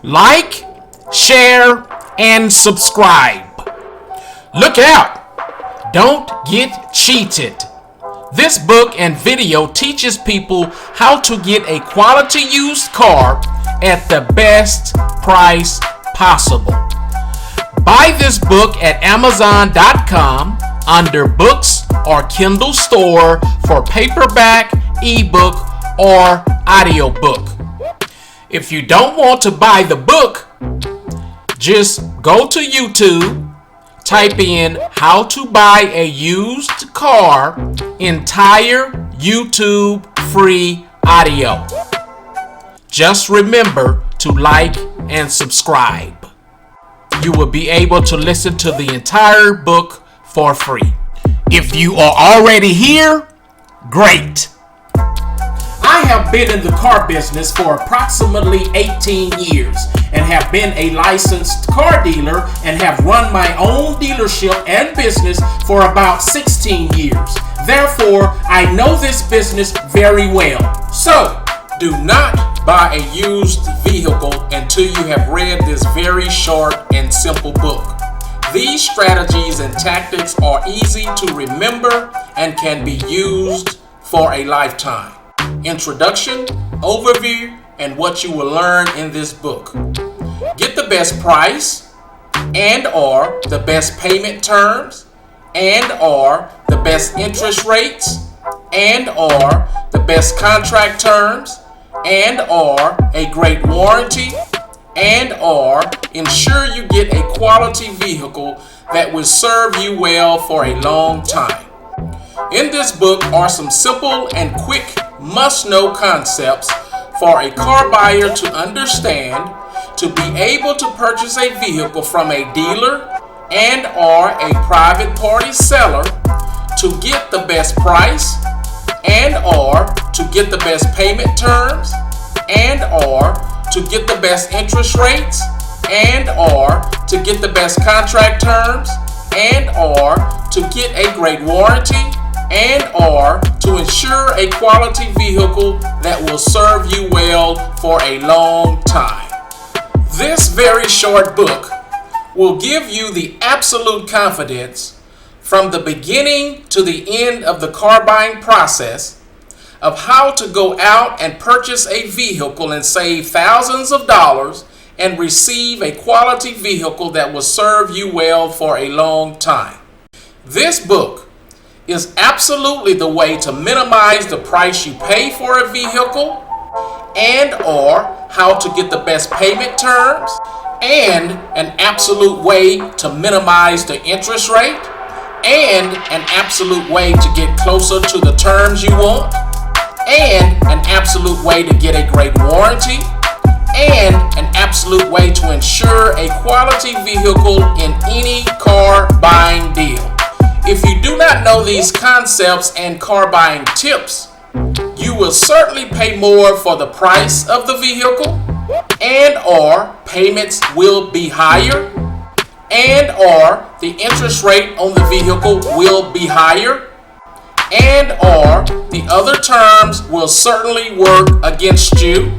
Like, share, and subscribe. Look out! Don't get cheated. This book and video teaches people how to get a quality used car at the best price possible. Buy this book at Amazon.com under Books or Kindle Store for paperback, ebook, or audiobook. If you don't want to buy the book, just go to YouTube, type in how to buy a used car, entire YouTube free audio. Just remember to like and subscribe. You will be able to listen to the entire book for free. If you are already here, great. I have been in the car business for approximately 18 years and have been a licensed car dealer and have run my own dealership and business for about 16 years. Therefore, I know this business very well. So, do not buy a used vehicle until you have read this very short and simple book. These strategies and tactics are easy to remember and can be used for a lifetime. Introduction, overview, and what you will learn in this book. Get the best price and/or the best payment terms and/or the best interest rates and/or the best contract terms and/or a great warranty and/or ensure you get a quality vehicle that will serve you well for a long time. In this book are some simple and quick must-know concepts for a car buyer to understand to be able to purchase a vehicle from a dealer and/or a private party seller, to get the best price and/or to get the best payment terms and/or to get the best interest rates and/or to get the best contract terms and/or to get a great warranty and/or to ensure a quality vehicle that will serve you well for a long time. This very short book will give you the absolute confidence from the beginning to the end of the car buying process of how to go out and purchase a vehicle and save thousands of dollars and receive a quality vehicle that will serve you well for a long time. This book is absolutely the way to minimize the price you pay for a vehicle and/or how to get the best payment terms and an absolute way to minimize the interest rate and an absolute way to get closer to the terms you want and an absolute way to get a great warranty and an absolute way to ensure a quality vehicle in any car buying deal. If you do not know these concepts and car buying tips, you will certainly pay more for the price of the vehicle and/or payments will be higher and/or the interest rate on the vehicle will be higher and/or the other terms will certainly work against you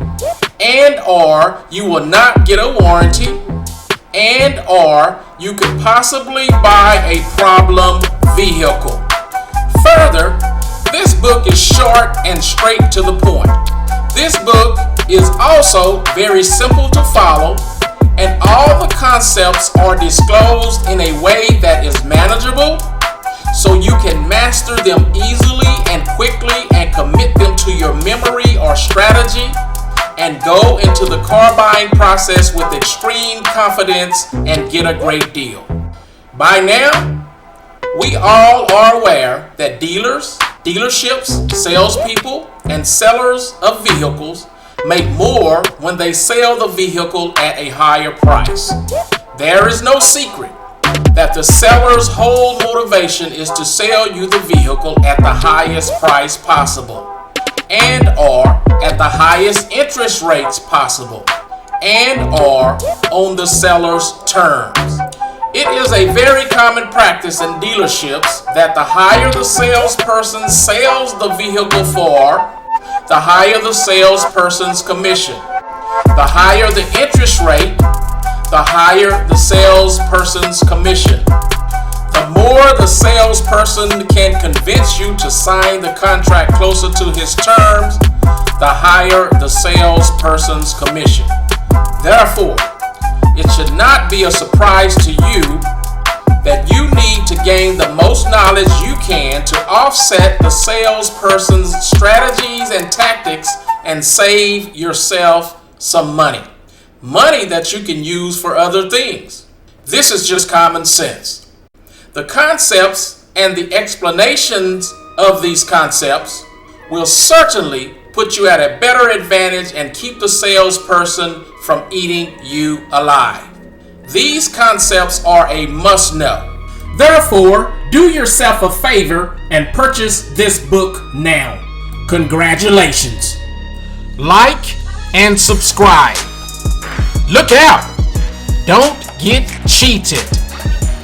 and/or you will not get a warranty and/or you could possibly buy a problem vehicle. Further, this book is short and straight to the point. This book is also very simple to follow, and all the concepts are disclosed in a way that is manageable, so you can master them easily and quickly and commit them to your memory or strategy and go into the car buying process with extreme confidence and get a great deal. By now, we all are aware that dealers, dealerships, salespeople, and sellers of vehicles make more when they sell the vehicle at a higher price. There is no secret that the seller's whole motivation is to sell you the vehicle at the highest price possible and/or at the highest interest rates possible and/or on the seller's terms. It is a very common practice in dealerships that the higher the salesperson sells the vehicle for, the higher the salesperson's commission. The higher the interest rate, the higher the salesperson's commission. The more the salesperson can convince you to sign the contract closer to his terms, the higher the salesperson's commission. Therefore, it should not be a surprise to you that you need to gain the most knowledge you can to offset the salesperson's strategies and tactics and save yourself some money. Money that you can use for other things. This is just common sense. The concepts and the explanations of these concepts will certainly put you at a better advantage and keep the salesperson from eating you alive. These concepts are a must-know. Therefore, do yourself a favor and purchase this book now. Congratulations. Like and subscribe. Look out! Don't get cheated.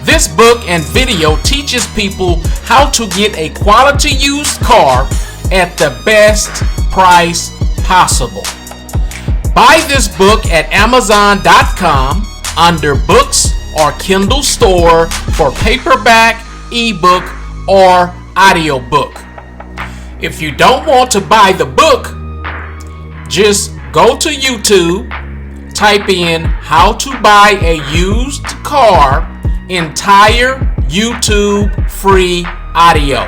This book and video teaches people how to get a quality used car at the best price possible. Buy this book at Amazon.com under Books or Kindle Store for paperback, ebook, or audiobook. If you don't want to buy the book, just go to YouTube, type in how to buy a used car, entire YouTube free audio.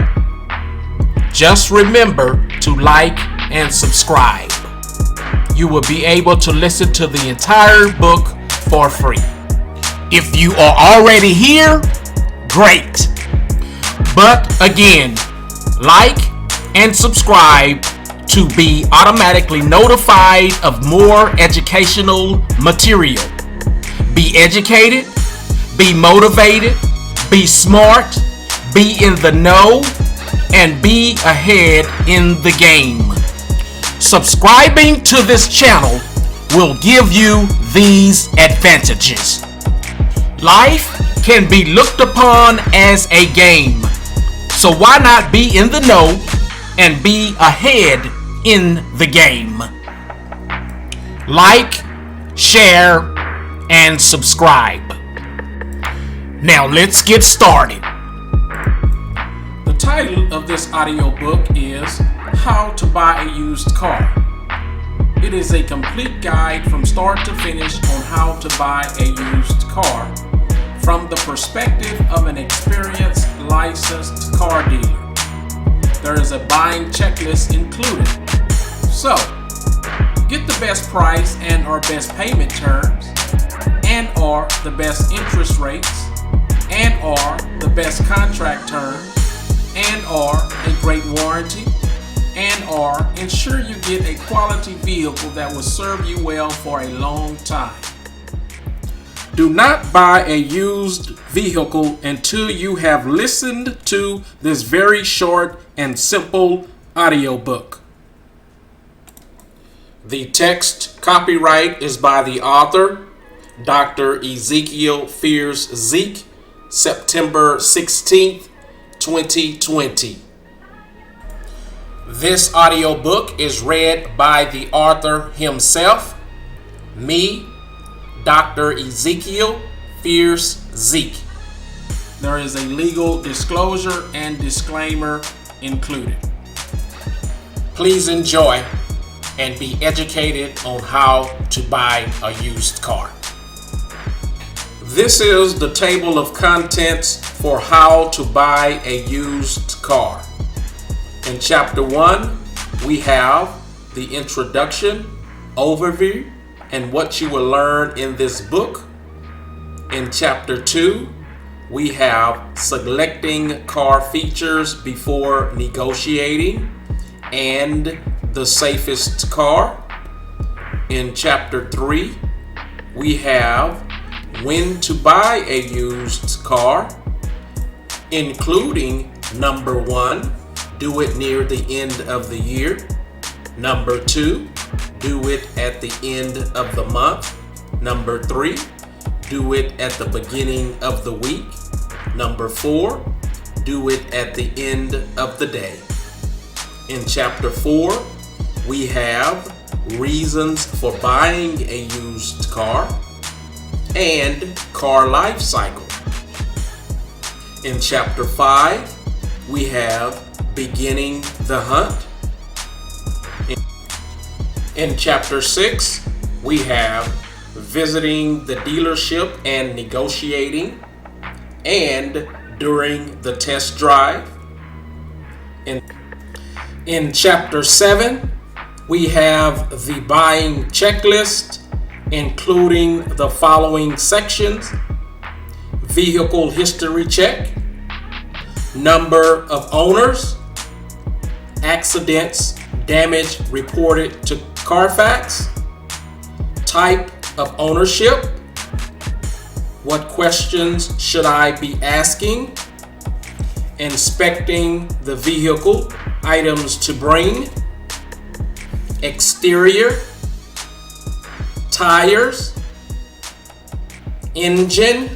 Just remember to like and subscribe. You will be able to listen to the entire book for free. If you are already here, great. But again, like and subscribe to be automatically notified of more educational material. Be educated, be motivated, be smart, be in the know, and be ahead in the game. Subscribing to this channel will give you these advantages. Life can be looked upon as a game, so why not be in the know and be ahead in the game? Like, share, and subscribe. Now let's get started. The title of this audiobook is How to Buy a Used Car. It is a complete guide from start to finish on how to buy a used car from the perspective of an experienced, licensed car dealer. There is a buying checklist included. So, get the best price and or best payment terms and or the best interest rates and or the best contract terms and or a great warranty and or ensure you get a quality vehicle that will serve you well for a long time. Do not buy a used vehicle until you have listened to this very short and simple audiobook. The text copyright is by the author, Dr. Ezekiel Fears Zeke, September 16th, 2020. This audiobook is read by the author himself, me, Dr. Ezekiel Fears Zeke. There is a legal disclosure and disclaimer included. Please enjoy and be educated on how to buy a used car. This is the table of contents for how to buy a used car. In Chapter 1, we have the introduction, overview, and what you will learn in this book. In Chapter 2, we have selecting car features before negotiating and the safest car. In Chapter 3, we have when to buy a used car, including number 1, do it near the end of the year. Number 2, do it at the end of the month. Number 3, do it at the beginning of the week. Number 4, do it at the end of the day. In Chapter 4, we have reasons for buying a used car, and car life cycle. In Chapter 5, we have beginning the hunt. In Chapter 6, we have visiting the dealership and negotiating, and during the test drive. In Chapter 7, we have the buying checklist, including the following sections: vehicle history check, number of owners, accidents, damage reported to Carfax, type of ownership, what questions should I be asking, inspecting the vehicle, items to bring, exterior, tires, engine,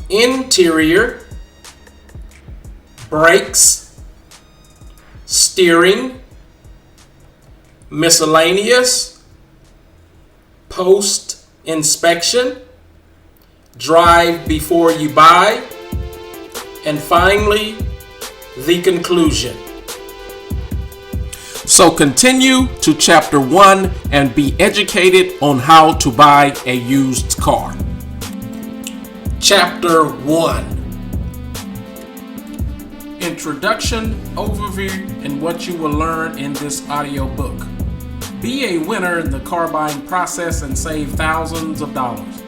interior, brakes, steering, miscellaneous, post inspection, drive before you buy, and finally, the conclusion. So continue to Chapter 1 and be educated on how to buy a used car. Chapter 1. Introduction, overview, and what you will learn in this audiobook. Be a winner in the car buying process and save thousands of dollars,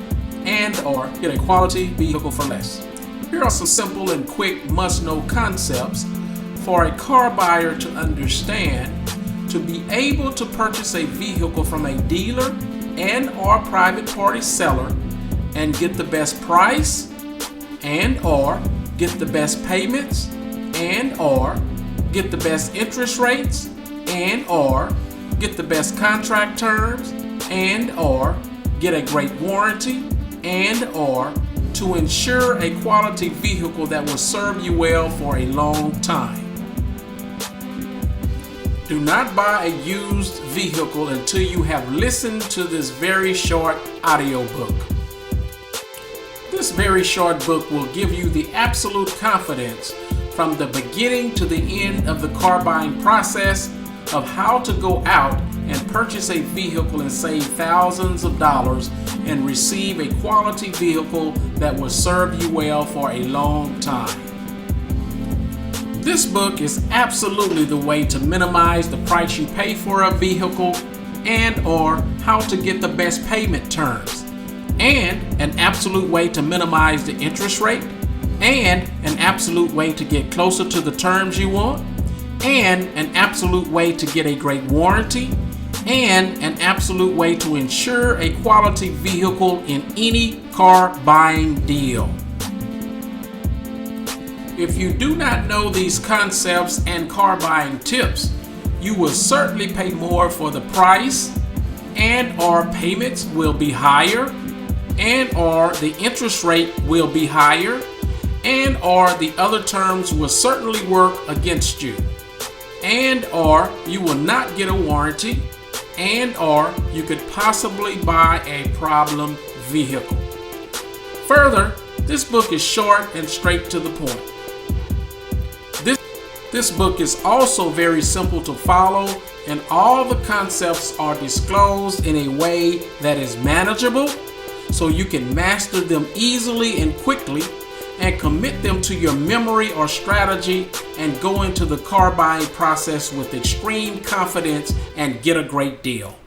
and or get a quality vehicle for less. Here are some simple and quick must-know concepts for a car buyer to understand to be able to purchase a vehicle from a dealer and or private party seller and get the best price and or get the best payments and or get the best interest rates and or get the best contract terms and or get a great warranty and or to ensure a quality vehicle that will serve you well for a long time. Do not buy a used vehicle until you have listened to this very short audiobook. This very short book will give you the absolute confidence from the beginning to the end of the car buying process of how to go out and purchase a vehicle and save thousands of dollars and receive a quality vehicle that will serve you well for a long time. This book is absolutely the way to minimize the price you pay for a vehicle and or how to get the best payment terms, and an absolute way to minimize the interest rate, and an absolute way to get closer to the terms you want, and an absolute way to get a great warranty, and an absolute way to ensure a quality vehicle in any car buying deal. If you do not know these concepts and car buying tips, you will certainly pay more for the price, and or payments will be higher, and or the interest rate will be higher, and or the other terms will certainly work against you, and or you will not get a warranty, and or you could possibly buy a problem vehicle. Further, this book is short and straight to the point. This book is also very simple to follow, and all the concepts are disclosed in a way that is manageable, so you can master them easily and quickly and commit them to your memory or strategy and go into the car buying process with extreme confidence and get a great deal.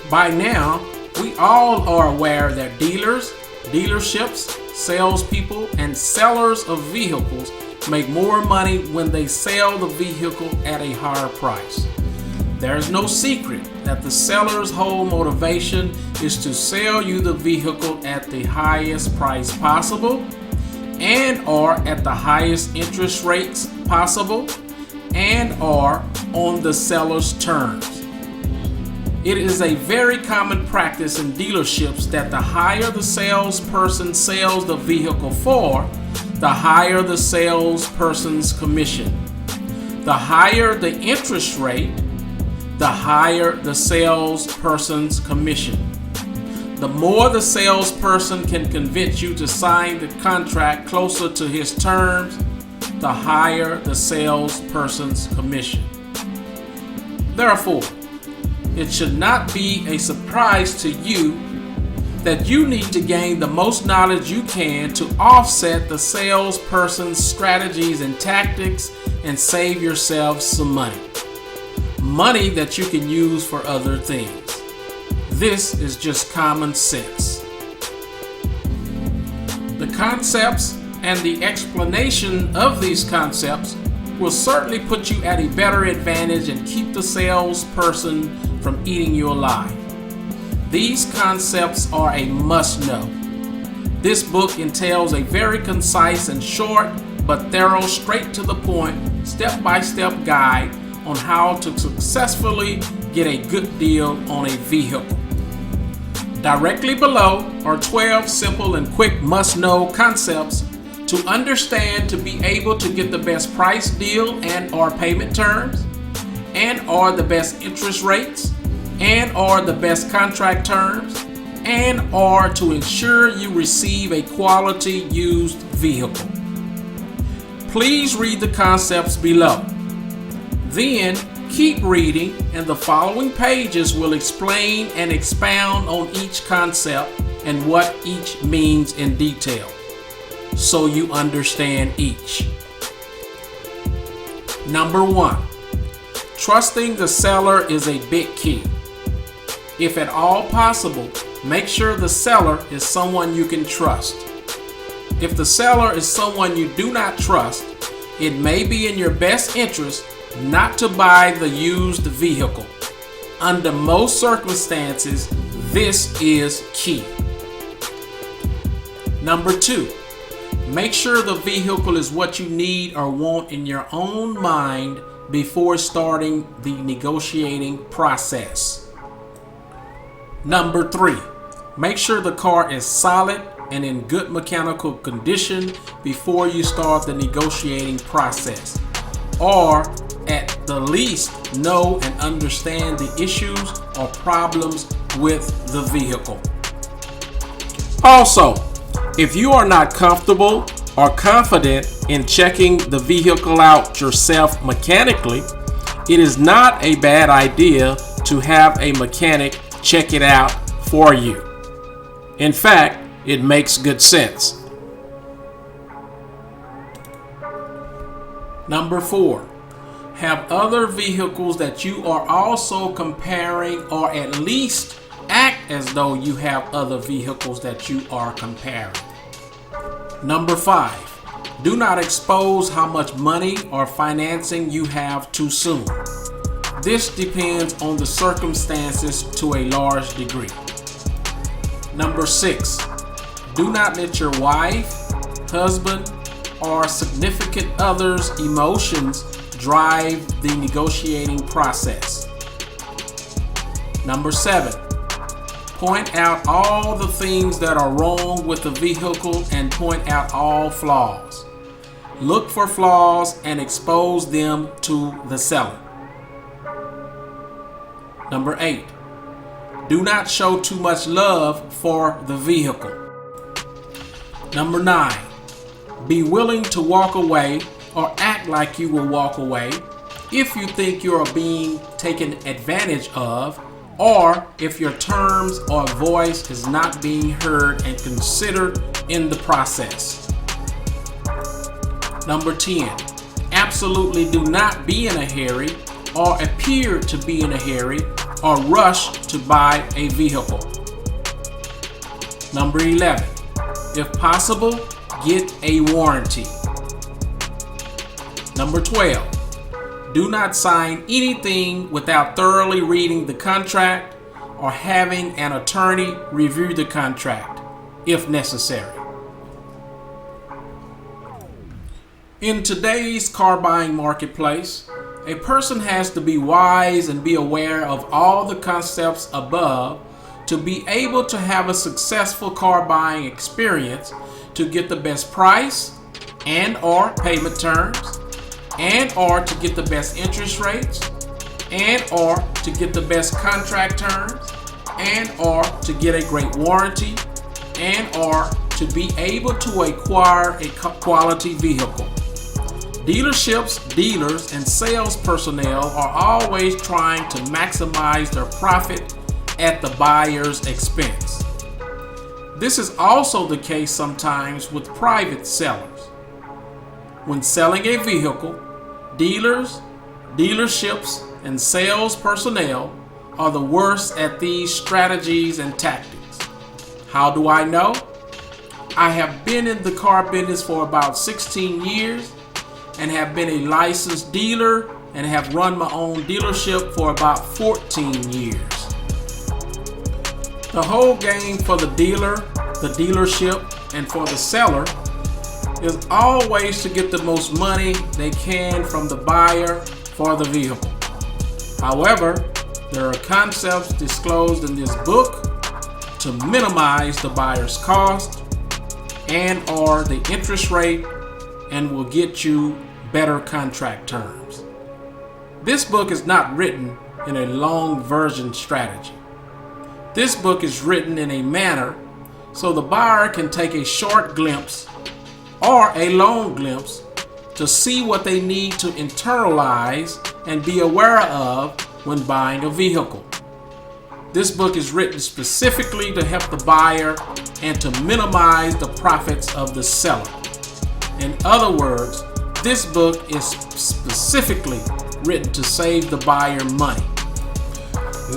By now, we all are aware that dealers, dealerships, salespeople, and sellers of vehicles make more money when they sell the vehicle at a higher price. There is no secret that the seller's whole motivation is to sell you the vehicle at the highest price possible, and or at the highest interest rates possible, and or on the seller's terms. It is a very common practice in dealerships that the higher the salesperson sells the vehicle for, the higher the salesperson's commission. The higher the interest rate, the higher the salesperson's commission. The more the salesperson can convince you to sign the contract closer to his terms, the higher the salesperson's commission. Therefore, it should not be a surprise to you that you need to gain the most knowledge you can to offset the salesperson's strategies and tactics and save yourself some money. Money that you can use for other things. This is just common sense. The concepts and the explanation of these concepts will certainly put you at a better advantage and keep the salesperson from eating you alive. These concepts are a must-know. This book entails a very concise and short but thorough, straight to the point, step-by-step guide on how to successfully get a good deal on a vehicle. Directly below are 12 simple and quick must-know concepts to understand to be able to get the best price deal and or payment terms, and or the best interest rates, and or the best contract terms, and or to ensure you receive a quality used vehicle. Please read the concepts below. Then keep reading, and the following pages will explain and expound on each concept and what each means in detail, so you understand each. Number 1, trusting the seller is a big key. If at all possible, make sure the seller is someone you can trust. If the seller is someone you do not trust, it may be in your best interest not to buy the used vehicle. Under most circumstances, this is key. Number 2, make sure the vehicle is what you need or want in your own mind before starting the negotiating process. Number 3, make sure the car is solid and in good mechanical condition before you start the negotiating process, or at the least know and understand the issues or problems with the vehicle. Also, if you are not comfortable or confident in checking the vehicle out yourself mechanically, it is not a bad idea to have a mechanic check it out for you. In fact, it makes good sense. Number 4, have other vehicles that you are also comparing, or at least act as though you have other vehicles that you are comparing. Number 5, do not expose how much money or financing you have too soon. This depends on the circumstances to a large degree. Number 6, do not let your wife, husband, or significant other's emotions drive the negotiating process. Number 7, point out all the things that are wrong with the vehicle and point out all flaws. Look for flaws and expose them to the seller. Number 8, do not show too much love for the vehicle. Number 9, be willing to walk away or act like you will walk away if you think you are being taken advantage of, or if your terms or voice is not being heard and considered in the process. Number 10, absolutely do not be in a hurry or appear to be in a hurry or rush to buy a vehicle. Number 11, if possible, get a warranty. Number 12, do not sign anything without thoroughly reading the contract or having an attorney review the contract, if necessary. In today's car buying marketplace, a person has to be wise and be aware of all the concepts above to be able to have a successful car buying experience, to get the best price and or payment terms, and or to get the best interest rates, and or to get the best contract terms, and or to get a great warranty, and or to be able to acquire a quality vehicle. Dealerships, dealers, and sales personnel are always trying to maximize their profit at the buyer's expense. This is also the case sometimes with private sellers. When selling a vehicle, dealers, dealerships, and sales personnel are the worst at these strategies and tactics. How do I know? I have been in the car business for about 16 years and have been a licensed dealer and have run my own dealership for about 14 years. The whole game for the dealer, the dealership, and for the seller is always to get the most money they can from the buyer for the vehicle. However, there are concepts disclosed in this book to minimize the buyer's cost and or the interest rate and will get you better contract terms. This book is not written in a long version strategy. This book is written in a manner so the buyer can take a short glimpse or a long glimpse to see what they need to internalize and be aware of when buying a vehicle. This book is written specifically to help the buyer and to minimize the profits of the seller. In other words, this book is specifically written to save the buyer money.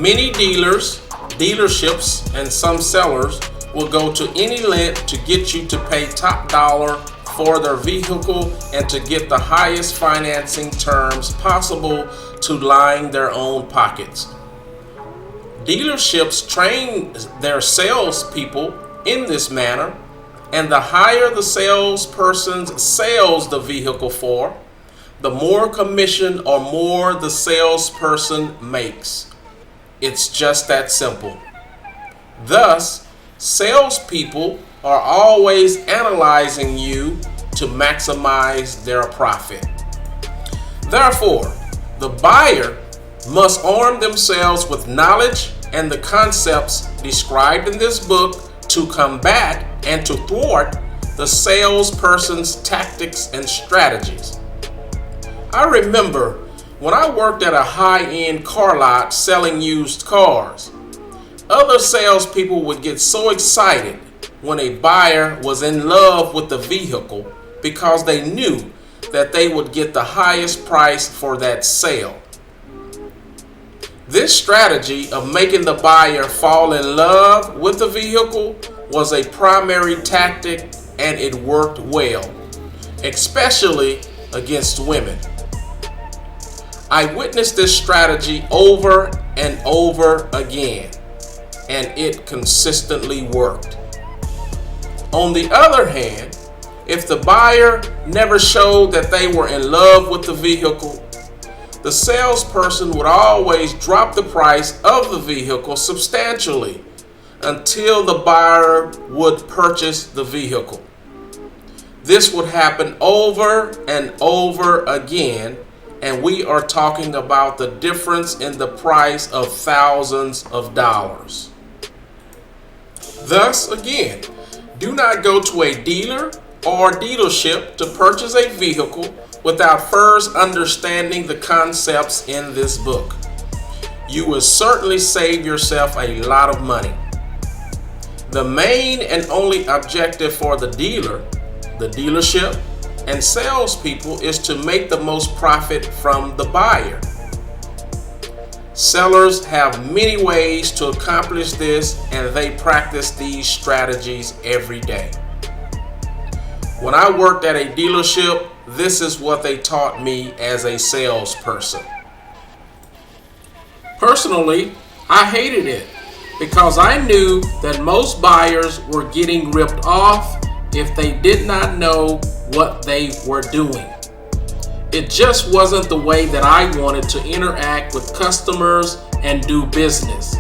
Many dealers, dealerships, and some sellers will go to any length to get you to pay top dollar for their vehicle and to get the highest financing terms possible to line their own pockets. Dealerships train their salespeople in this manner, and the higher the salesperson sells the vehicle for, the more commission or more the salesperson makes. It's just that simple. Thus, salespeople are always analyzing you to maximize their profit. Therefore, the buyer must arm themselves with knowledge and the concepts described in this book to combat and to thwart the salesperson's tactics and strategies. I remember when I worked at a high-end car lot selling used cars, other salespeople would get so excited when a buyer was in love with the vehicle because they knew that they would get the highest price for that sale. This strategy of making the buyer fall in love with the vehicle was a primary tactic, and it worked well, especially against women. I witnessed this strategy over and over again, and it consistently worked. On the other hand, if the buyer never showed that they were in love with the vehicle, the salesperson would always drop the price of the vehicle substantially until the buyer would purchase the vehicle. This would happen over and over again, and we are talking about the difference in the price of thousands of dollars. Thus, again, do not go to a dealer or dealership to purchase a vehicle without first understanding the concepts in this book. You will certainly save yourself a lot of money. The main and only objective for the dealer, the dealership, and salespeople is to make the most profit from the buyer. Sellers have many ways to accomplish this, and they practice these strategies every day. When I worked at a dealership, this is what they taught me as a salesperson. Personally, I hated it because I knew that most buyers were getting ripped off if they did not know what they were doing. It just wasn't the way that I wanted to interact with customers and do business.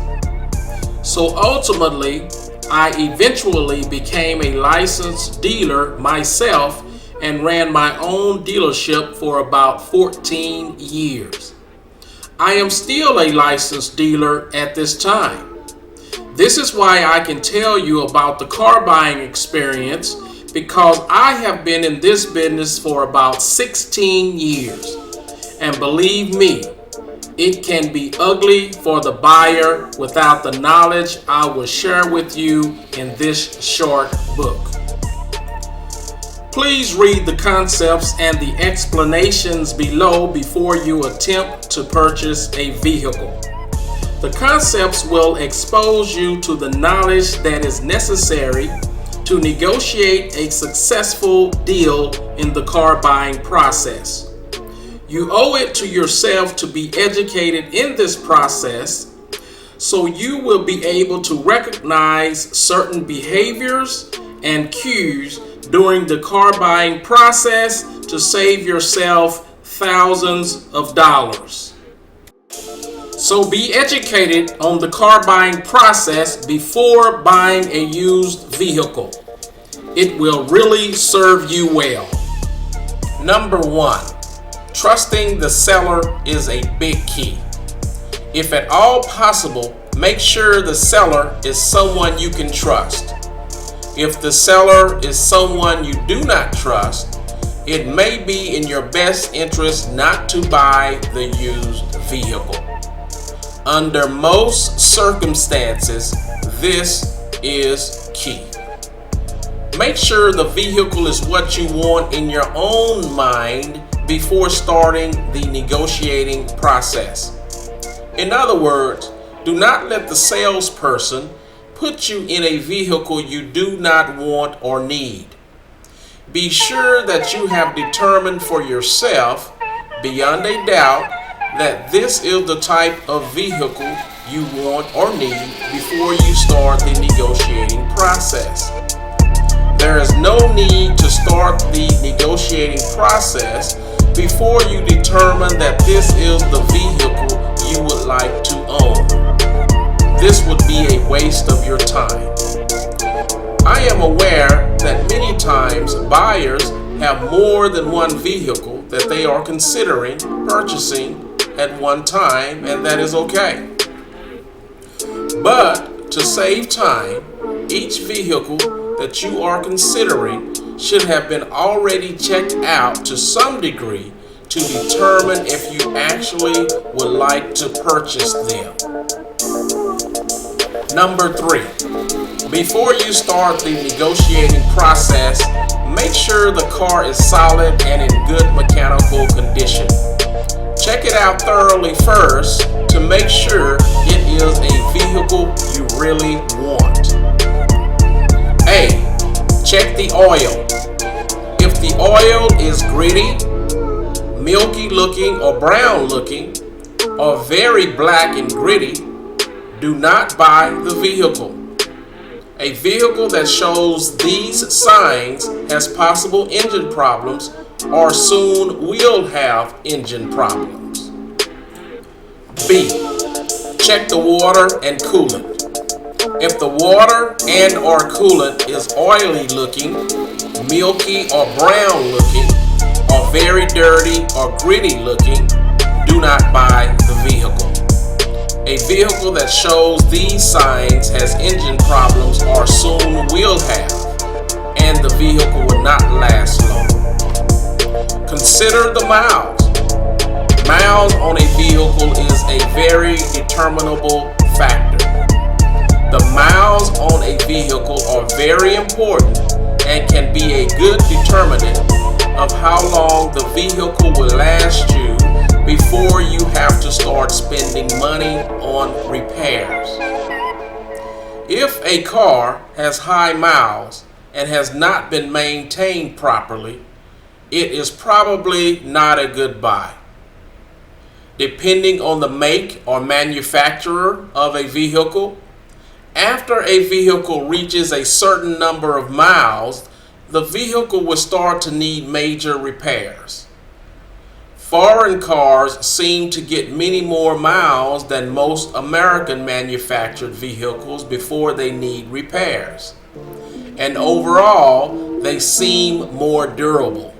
So ultimately, I eventually became a licensed dealer myself and ran my own dealership for about 14 years. I am still a licensed dealer at this time. This is why I can tell you about the car buying experience, because I have been in this business for about 16 years. And believe me, it can be ugly for the buyer without the knowledge I will share with you in this short book. Please read the concepts and the explanations below before you attempt to purchase a vehicle. The concepts will expose you to the knowledge that is necessary to negotiate a successful deal in the car buying process. You owe it to yourself to be educated in this process so you will be able to recognize certain behaviors and cues during the car buying process to save yourself thousands of dollars. So be educated on the car buying process before buying a used vehicle. It will really serve you well. Number 1, trusting the seller is a big key. If at all possible, make sure the seller is someone you can trust. If the seller is someone you do not trust, it may be in your best interest not to buy the used vehicle. Under most circumstances, this is key. Make sure the vehicle is what you want in your own mind before starting the negotiating process. In other words, do not let the salesperson put you in a vehicle you do not want or need. Be sure that you have determined for yourself, beyond a doubt, that this is the type of vehicle you want or need before you start the negotiating process. There is no need to start the negotiating process before you determine that this is the vehicle you would like to own. This would be a waste of your time. I am aware that many times buyers have more than one vehicle that they are considering purchasing at one time, and that is okay. But to save time, each vehicle that you are considering should have been already checked out to some degree to determine if you actually would like to purchase them. Number 3, before you start the negotiating process, make sure the car is solid and in good mechanical condition. Check it out thoroughly first to make sure it is a vehicle you really want. A, check the oil. If the oil is gritty, milky looking or brown looking, or very black and gritty, do not buy the vehicle. A vehicle that shows these signs has possible engine problems or soon will have engine problems. B, check the water and coolant. If the water and or coolant is oily looking, milky or brown looking, or very dirty or gritty looking, do not buy the vehicle. A vehicle that shows these signs has engine problems or soon will have, and the vehicle will not last long. Consider the miles. Miles on a vehicle is a very determinable factor. The miles on a vehicle are very important and can be a good determinant of how long the vehicle will last you before you have to start spending money on repairs. If a car has high miles and has not been maintained properly, it is probably not a good buy. Depending on the make or manufacturer of a vehicle, after a vehicle reaches a certain number of miles, the vehicle will start to need major repairs. Foreign cars seem to get many more miles than most American manufactured vehicles before they need repairs. And overall, they seem more durable.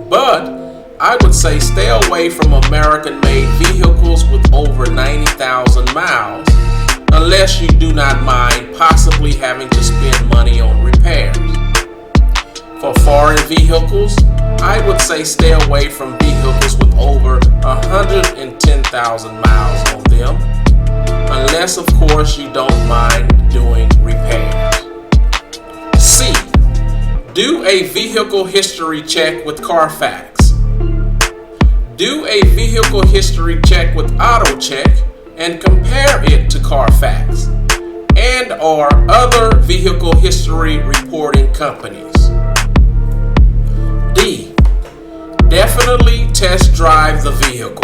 But I would say stay away from American-made vehicles with over 90,000 miles unless you do not mind possibly having to spend money on repairs. For foreign vehicles, I would say stay away from vehicles with over 110,000 miles on them, unless of course you don't mind doing repairs. C. Do a vehicle history check with Carfax. Do a vehicle history check with AutoCheck and compare it to Carfax and or other vehicle history reporting companies. D. Definitely test drive the vehicle.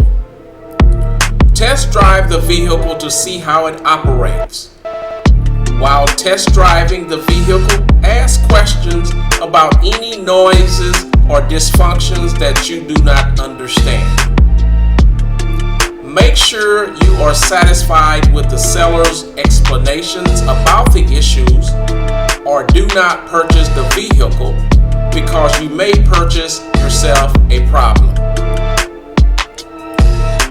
Test drive the vehicle to see how it operates. While test driving the vehicle, ask questions about any noises or dysfunctions that you do not understand. Make sure you are satisfied with the seller's explanations about the issues, or do not purchase the vehicle because you may purchase yourself a problem.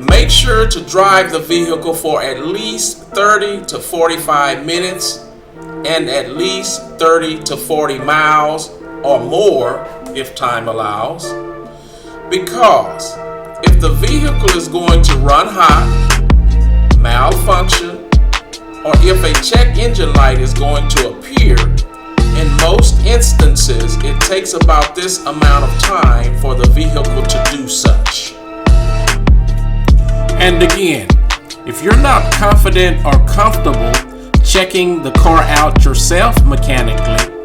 Make sure to drive the vehicle for at least 30 to 45 minutes and at least 30 to 40 miles or more if time allows, because if the vehicle is going to run hot, malfunction, or if a check engine light is going to appear, in most instances it takes about this amount of time for the vehicle to do such. And again, if you're not confident or comfortable checking the car out yourself mechanically,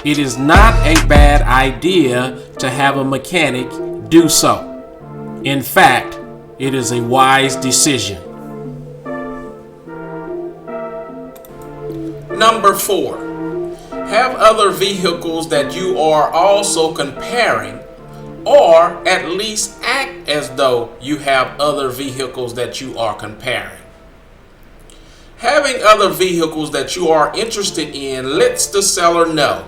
it is not a bad idea to have a mechanic do so. In fact, it is a wise decision. Number 4, have other vehicles that you are also comparing, or at least act as though you have other vehicles that you are comparing. Having other vehicles that you are interested in lets the seller know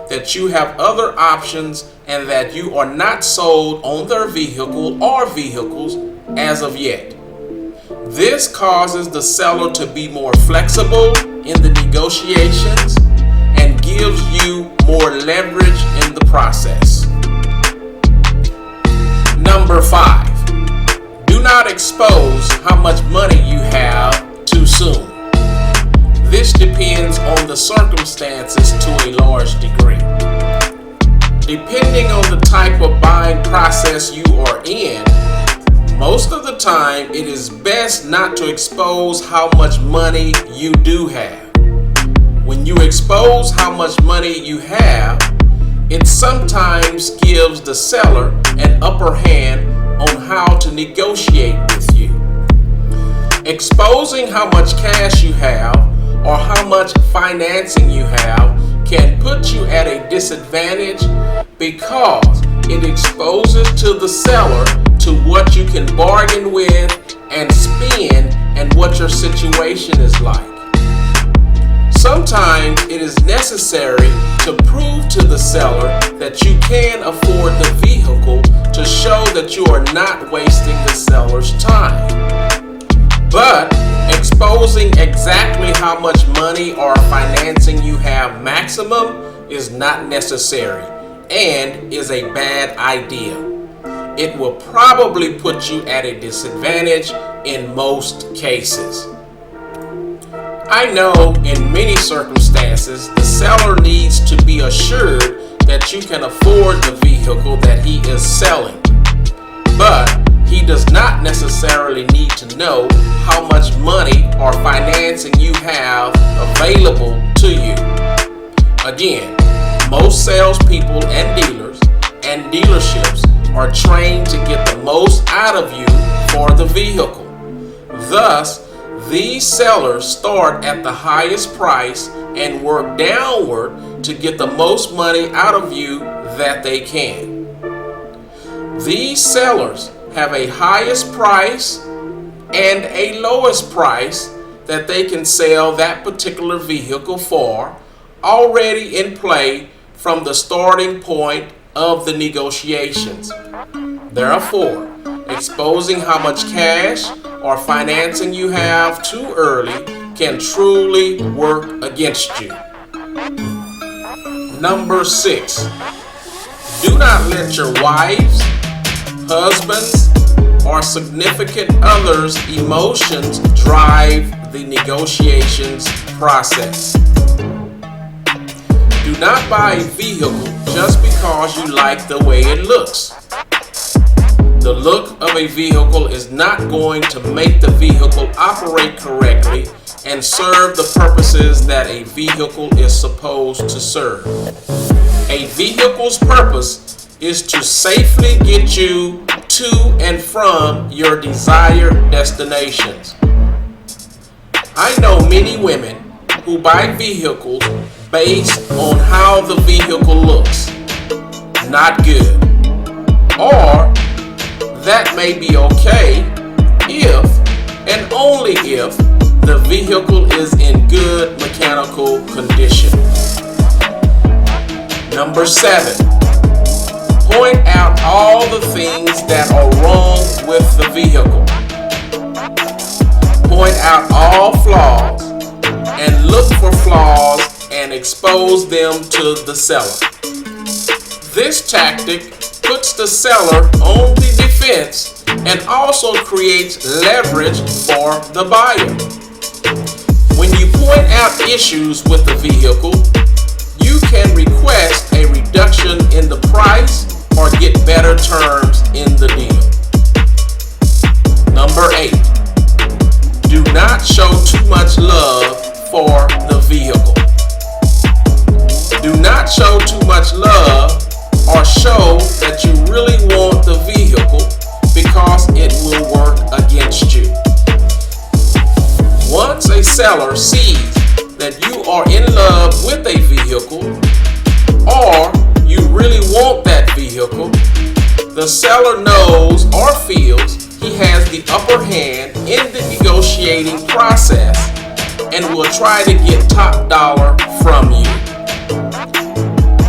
that you have other options and that you are not sold on their vehicle or vehicles as of yet. This causes the seller to be more flexible in the negotiations and gives you more leverage in the process. Number 5, do not expose how much money you have too soon. This depends on the circumstances to a large degree. Depending on the type of buying process you are in, most of the time it is best not to expose how much money you do have. When you expose how much money you have, it sometimes gives the seller an upper hand on how to negotiate with you. Exposing how much cash you have or how much financing you have can put you at a disadvantage because it exposes to the seller to what you can bargain with and spend and what your situation is like. Sometimes it is necessary to prove to the seller that you can afford the vehicle to show that you are not wasting the seller's time. But exposing exactly how much money or financing you have maximum is not necessary and is a bad idea. It will probably put you at a disadvantage in most cases. I know in many circumstances the seller needs to be assured that you can afford the vehicle that he is selling, but he does not necessarily need to know how much money or financing you have available to you. Again, most salespeople and dealers and dealerships are trained to get the most out of you for the vehicle. Thus, these sellers start at the highest price and work downward to get the most money out of you that they can. These sellers have a highest price and a lowest price that they can sell that particular vehicle for already in play from the starting point of the negotiations. Therefore, exposing how much cash or financing you have too early can truly work against you. Number 6, do not let your wives, husbands, or significant others' emotions drive the negotiations process. Do not buy a vehicle just because you like the way it looks. The look of a vehicle is not going to make the vehicle operate correctly and serve the purposes that a vehicle is supposed to serve. A vehicle's purpose is to safely get you to and from your desired destinations. I know many women who buy vehicles based on how the vehicle looks. Not good. Or that may be okay if and only if the vehicle is in good mechanical condition. Number 7, point out all the things that are wrong with the vehicle. Point out all flaws and look for flaws and expose them to the seller. This tactic puts the seller on the defense and also creates leverage for the buyer. When you point out issues with the vehicle, you can request a reduction in the price or get better terms in the deal. Number 8, do not show too much love for the vehicle. Do not show too much love or show that you really want the vehicle because it will work against you. Once a seller sees that you are in love with a vehicle or you really want that vehicle, the seller knows or feels he has the upper hand in the negotiating process and will try to get top dollar from you.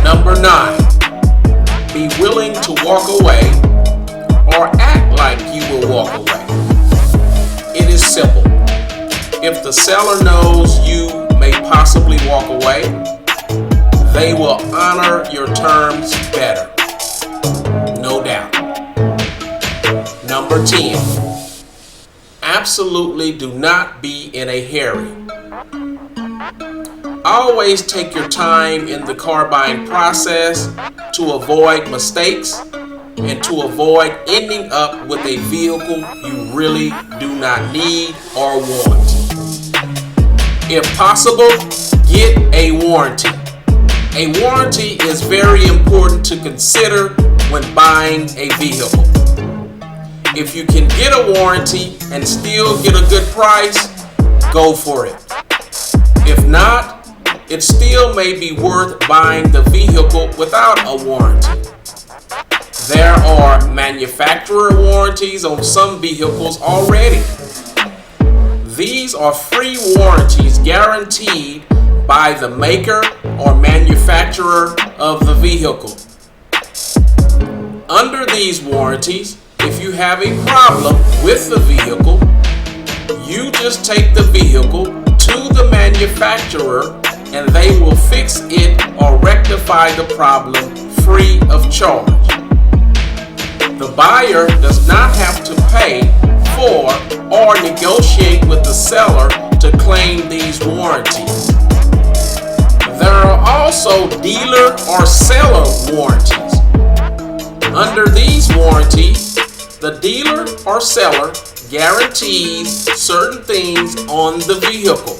Number 9, be willing to walk away or act like you will walk away. It is simple. If the seller knows you may possibly walk away, they will honor your terms better. No doubt. Number 10, absolutely do not be in a hurry. Always take your time in the car buying process to avoid mistakes and to avoid ending up with a vehicle you really do not need or want. If possible, get a warranty. A warranty is very important to consider when buying a vehicle. If you can get a warranty and still get a good price, go for it. If not, it still may be worth buying the vehicle without a warranty. There are manufacturer warranties on some vehicles already. These are free warranties guaranteed by the maker or manufacturer of the vehicle. Under these warranties, if you have a problem with the vehicle, you just take the vehicle to the manufacturer and they will fix it or rectify the problem free of charge. The buyer does not have to pay for or negotiate with the seller to claim these warranties. There are also dealer or seller warranties. Under these warranties, the dealer or seller guarantees certain things on the vehicle.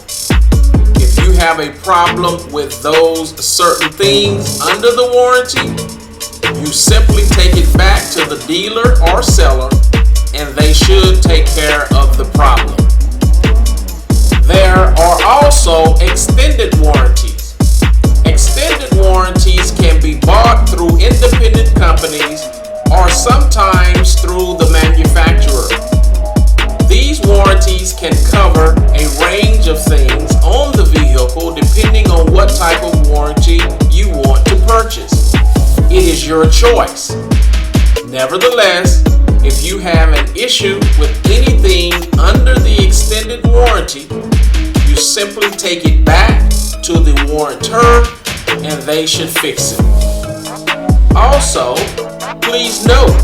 If you have a problem with those certain things under the warranty, you simply take it back to the dealer or seller and they should take care of the problem. There are also extended warranties. Extended warranties can be bought through independent companies or sometimes through the manufacturer. These warranties can cover a range of things on the vehicle depending on what type of warranty you want to purchase. is your choice. Nevertheless, if you have an issue with anything under the extended warranty, you simply take it back to the warrantor and they should fix it. Also, please note,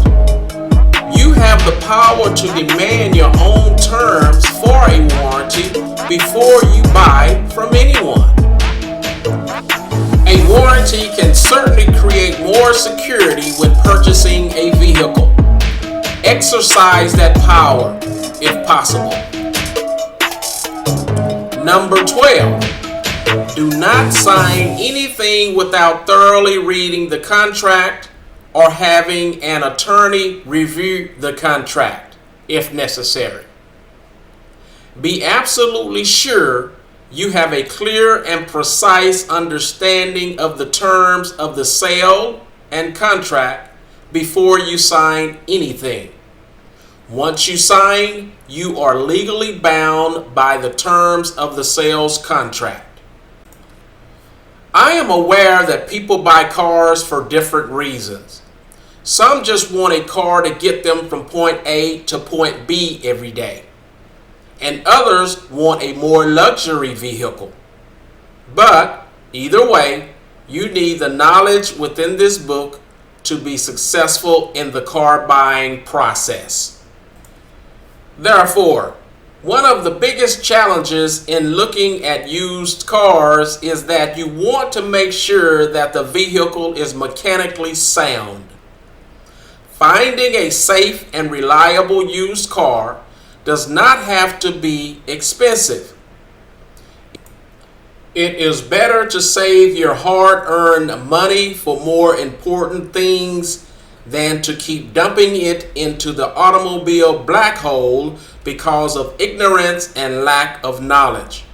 you have the power to demand your own terms for a warranty before you buy from anyone. A warranty can certainly create more security when purchasing a vehicle. Exercise that power if possible. Number 12. Do not sign anything without thoroughly reading the contract or having an attorney review the contract if necessary. Be absolutely sure you have a clear and precise understanding of the terms of the sale and contract before you sign anything. Once you sign, you are legally bound by the terms of the sales contract. I am aware that people buy cars for different reasons. Some just want a car to get them from point A to point B every day, and others want a more luxury vehicle. But either way, you need the knowledge within this book to be successful in the car buying process. Therefore, one of the biggest challenges in looking at used cars is that you want to make sure that the vehicle is mechanically sound. Finding a safe and reliable used car does not have to be expensive. It is better to save your hard-earned money for more important things than to keep dumping it into the automobile black hole because of ignorance and lack of knowledge.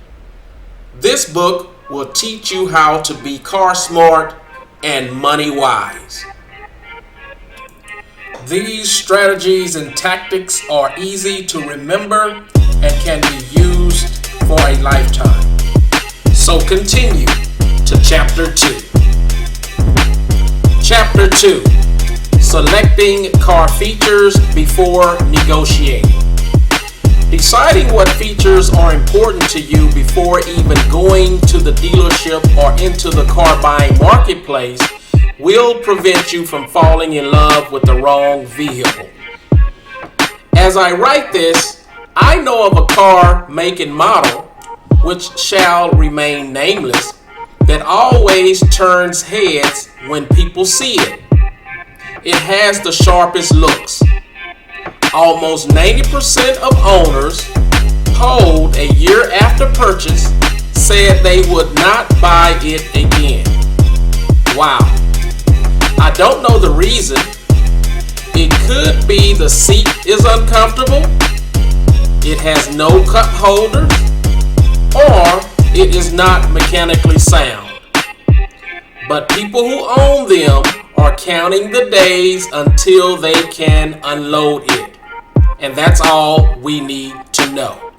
This book will teach you how to be car smart and money wise. These strategies and tactics are easy to remember and can be used for a lifetime. So continue to Chapter 2. Chapter 2. Selecting car features before negotiating. Deciding what features are important to you before even going to the dealership or into the car buying marketplace will prevent you from falling in love with the wrong vehicle. As I write this, I know of a car, make, and model, which shall remain nameless, that always turns heads when people see it. It has the sharpest looks. Almost 90% of owners polled a year after purchase said they would not buy it again. Wow. I don't know the reason. It could be the seat is uncomfortable, it has no cup holders, or it is not mechanically sound. But people who own them are counting the days until they can unload it. And that's all we need to know.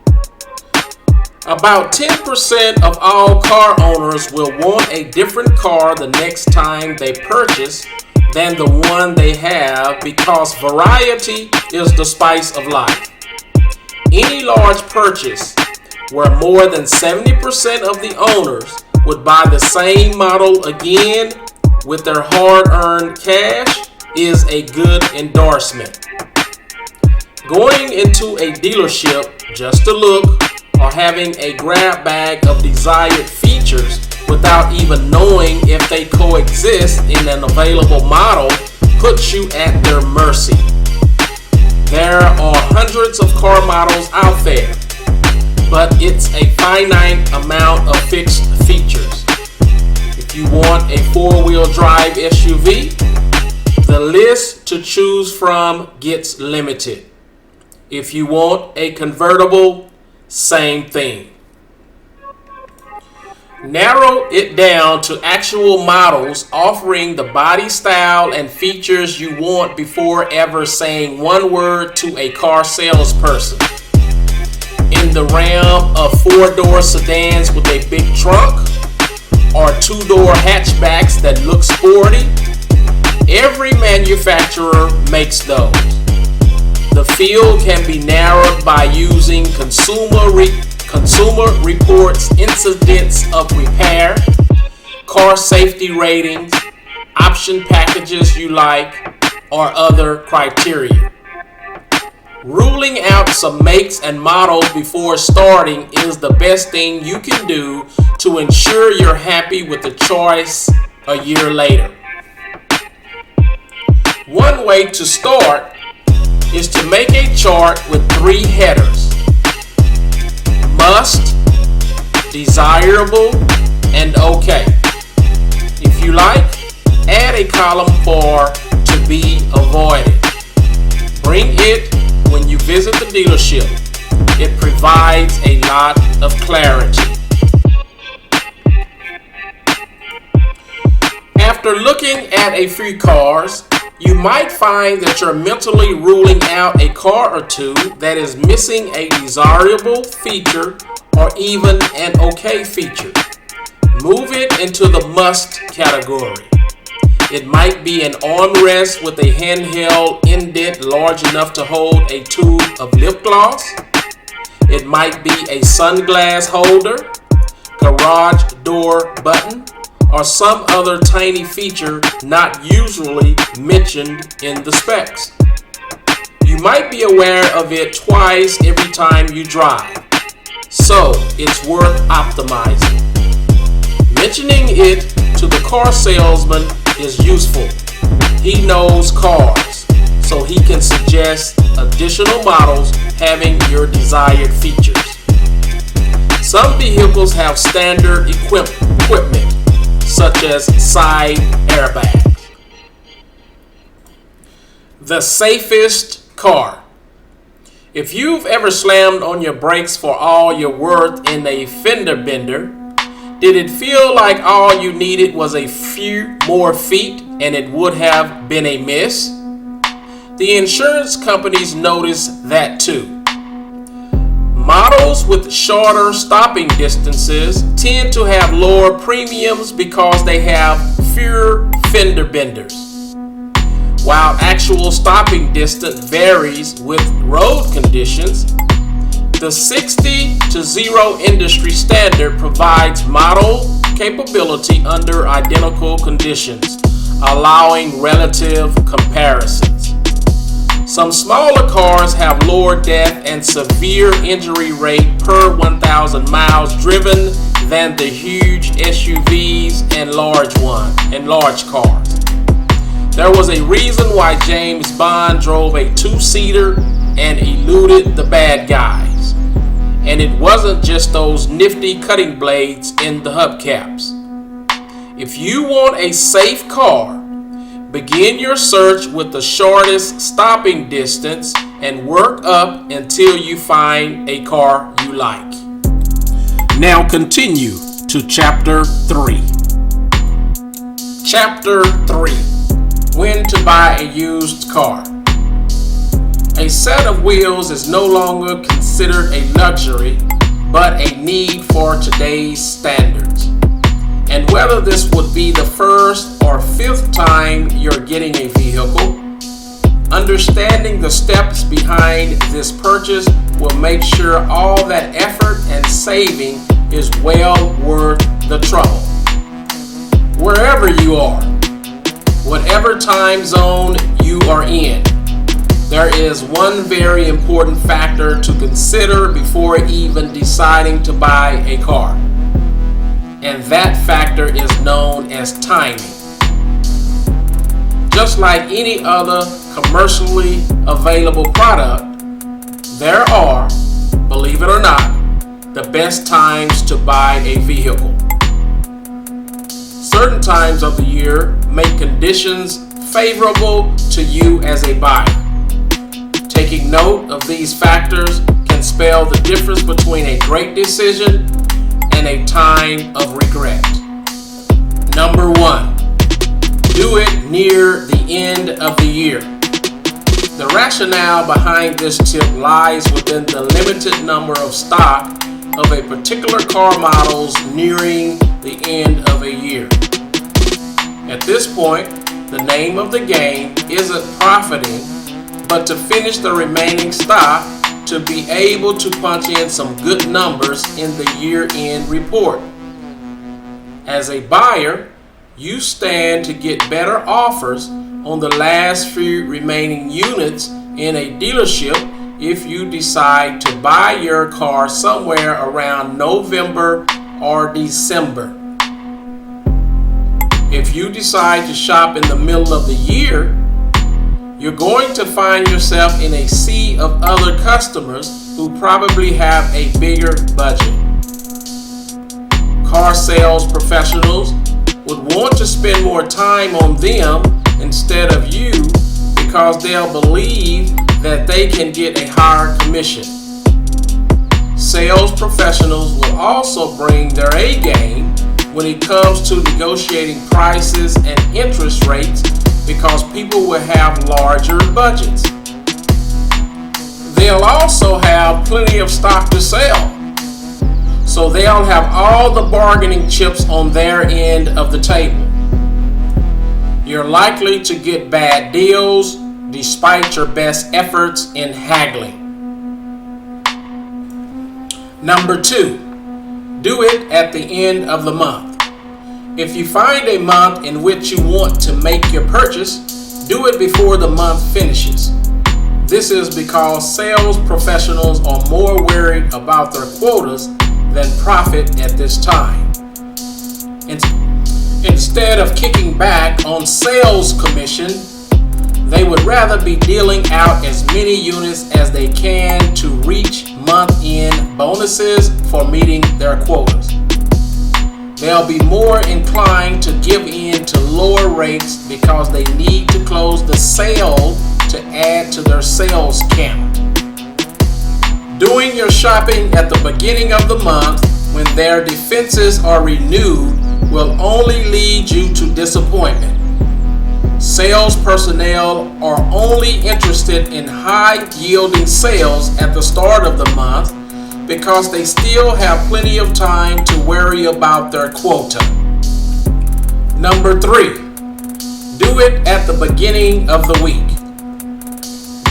About 10% of all car owners will want a different car the next time they purchase than the one they have because variety is the spice of life. Any large purchase where more than 70% of the owners would buy the same model again with their hard-earned cash is a good endorsement. Going into a dealership just to look or having a grab bag of desired features without even knowing if they coexist in an available model puts you at their mercy. There are hundreds of car models out there, but it's a finite amount of fixed features. If you want a four-wheel drive SUV, the list to choose from gets limited. If you want a convertible, same thing. Narrow it down to actual models offering the body style and features you want before ever saying one word to a car salesperson. In the realm of four-door sedans with a big trunk or two-door hatchbacks that look sporty, manufacturer makes those. The field can be narrowed by using Consumer Reports incidents of repair, car safety ratings, option packages you like, or other criteria. Ruling out some makes and models before starting is the best thing you can do to ensure you're happy with the choice a year later. One way to start is to make a chart with 3 headers: must, desirable, and okay. If you like, add a column for to be avoided. Bring it when you visit the dealership. It provides a lot of clarity. After looking at a few cars, you might find that you're mentally ruling out a car or two that is missing a desirable feature or even an okay feature. Move it into the must category. It might be an armrest with a handheld indent large enough to hold a tube of lip gloss. It might be a sunglass holder, garage door button, or some other tiny feature not usually mentioned in the specs. You might be aware of it twice every time you drive, so it's worth optimizing. Mentioning it to the car salesman is useful. He knows cars, so he can suggest additional models having your desired features. Some vehicles have standard equipment, such as side airbags. The safest car. If you've ever slammed on your brakes for all you're worth in a fender bender, did it feel like all you needed was a few more feet and it would have been a miss? The insurance companies notice that too. Models with shorter stopping distances tend to have lower premiums because they have fewer fender benders. While actual stopping distance varies with road conditions, the 60 to 0 industry standard provides model capability under identical conditions, allowing relative comparisons. Some smaller cars have lower death and severe injury rate per 1,000 miles driven than the huge SUVs and large cars. There was a reason why James Bond drove a 2-seater and eluded the bad guys. And it wasn't just those nifty cutting blades in the hubcaps. If you want a safe car, begin your search with the shortest stopping distance and work up until you find a car you like. Now continue to Chapter 3. Chapter 3. When to buy a used car. A set of wheels is no longer considered a luxury, but a need for today's standards. And whether this would be the first or 5th time you're getting a vehicle, understanding the steps behind this purchase will make sure all that effort and saving is well worth the trouble. Wherever you are, whatever time zone you are in, there is one very important factor to consider before even deciding to buy a car. And that factor is known as timing. Just like any other commercially available product, there are, believe it or not, the best times to buy a vehicle. Certain times of the year make conditions favorable to you as a buyer. Taking note of these factors can spell the difference between a great decision and a time of regret. Number 1, do it near the end of the year. The rationale behind this tip lies within the limited number of stock of a particular car models nearing the end of a year. At this point, The name of the game isn't profiting, but to finish the remaining stock to be able to punch in some good numbers in the year-end report. As a buyer, you stand to get better offers on the last few remaining units in a dealership if you decide to buy your car somewhere around November or December. If you decide to shop in the middle of the year, you're going to find yourself in a sea of other customers who probably have a bigger budget. Car sales professionals would want to spend more time on them instead of you because they'll believe that they can get a higher commission. Sales professionals will also bring their A game when it comes to negotiating prices and interest rates because people will have larger budgets. They'll also have plenty of stock to sell, so they'll have all the bargaining chips on their end of the table. You're likely to get bad deals despite your best efforts in haggling. Number 2, do it at the end of the month. If you find a month in which you want to make your purchase, do it before the month finishes. This is because sales professionals are more worried about their quotas than profit at this time. Instead of kicking back on sales commission, they would rather be dealing out as many units as they can to reach month-end bonuses for meeting their quotas. They'll be more inclined to give in to lower rates because they need to close the sale to add to their sales count. Doing your shopping at the beginning of the month when their defenses are renewed will only lead you to disappointment. Sales personnel are only interested in high-yielding sales at the start of the month because they still have plenty of time to worry about their quota. Number 3, do it at the beginning of the week.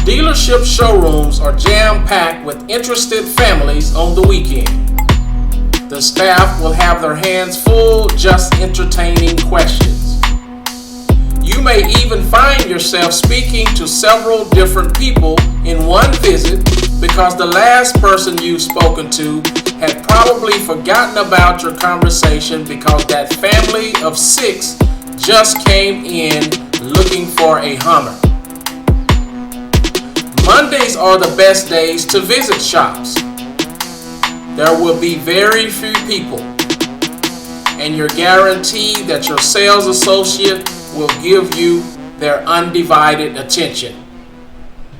Dealership showrooms are jam-packed with interested families on the weekend. The staff will have their hands full just entertaining questions. You may even find yourself speaking to several different people in one visit because the last person you've spoken to had probably forgotten about your conversation because that family of 6 just came in looking for a Hummer. Mondays are the best days to visit shops. There will be very few people, and you're guaranteed that your sales associate will give you their undivided attention.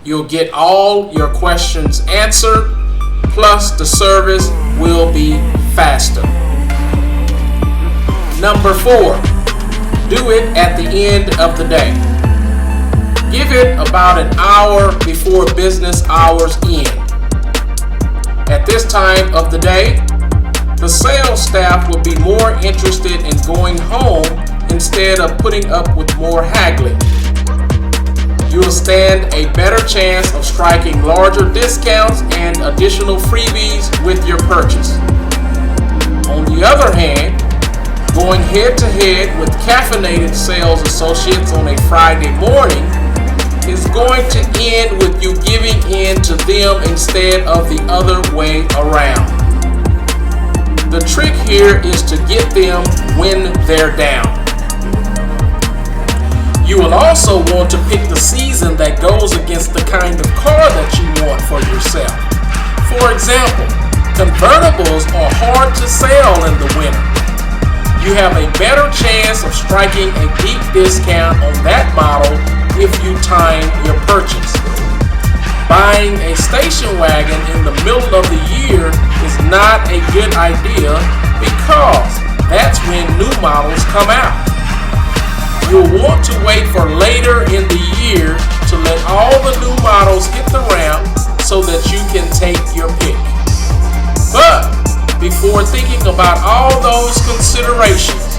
You'll get all your questions answered, plus the service will be faster. Number 4, do it at the end of the day. Give it about an hour before business hours end. At this time of the day, the sales staff will be more interested in going home instead of putting up with more haggling. You will stand a better chance of striking larger discounts and additional freebies with your purchase. On the other hand, going head-to-head with caffeinated sales associates on a Friday morning is going to end with you giving in to them instead of the other way around. The trick here is to get them when they're down. You will also want to pick the season that goes against the kind of car that you want for yourself. For example, convertibles are hard to sell in the winter. You have a better chance of striking a deep discount on that model if you time your purchase. Buying a station wagon in the middle of the year is not a good idea because that's when new models come out. You'll want to wait for later in the year to let all the new models hit the ramp so that you can take your pick. But before thinking about all those considerations,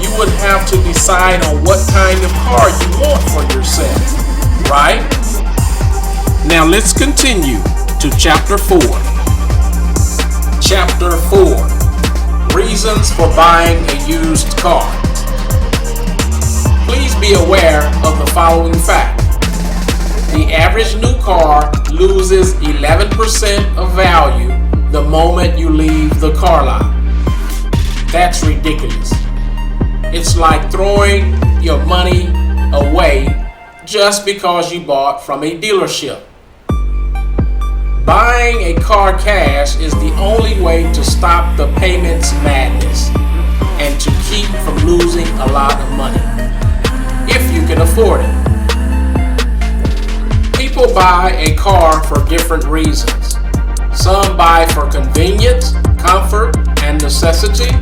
you would have to decide on what kind of car you want for yourself, right? Now let's continue to Chapter 4. Chapter 4. Reasons for buying a used car. Please be aware of the following fact. The average new car loses 11% of value the moment you leave the car lot. That's ridiculous. It's like throwing your money away just because you bought from a dealership. Buying a car cash is the only way to stop the payments madness and to keep from losing a lot of money, if you can afford it. People buy a car for different reasons. Some buy for convenience, comfort, and necessity,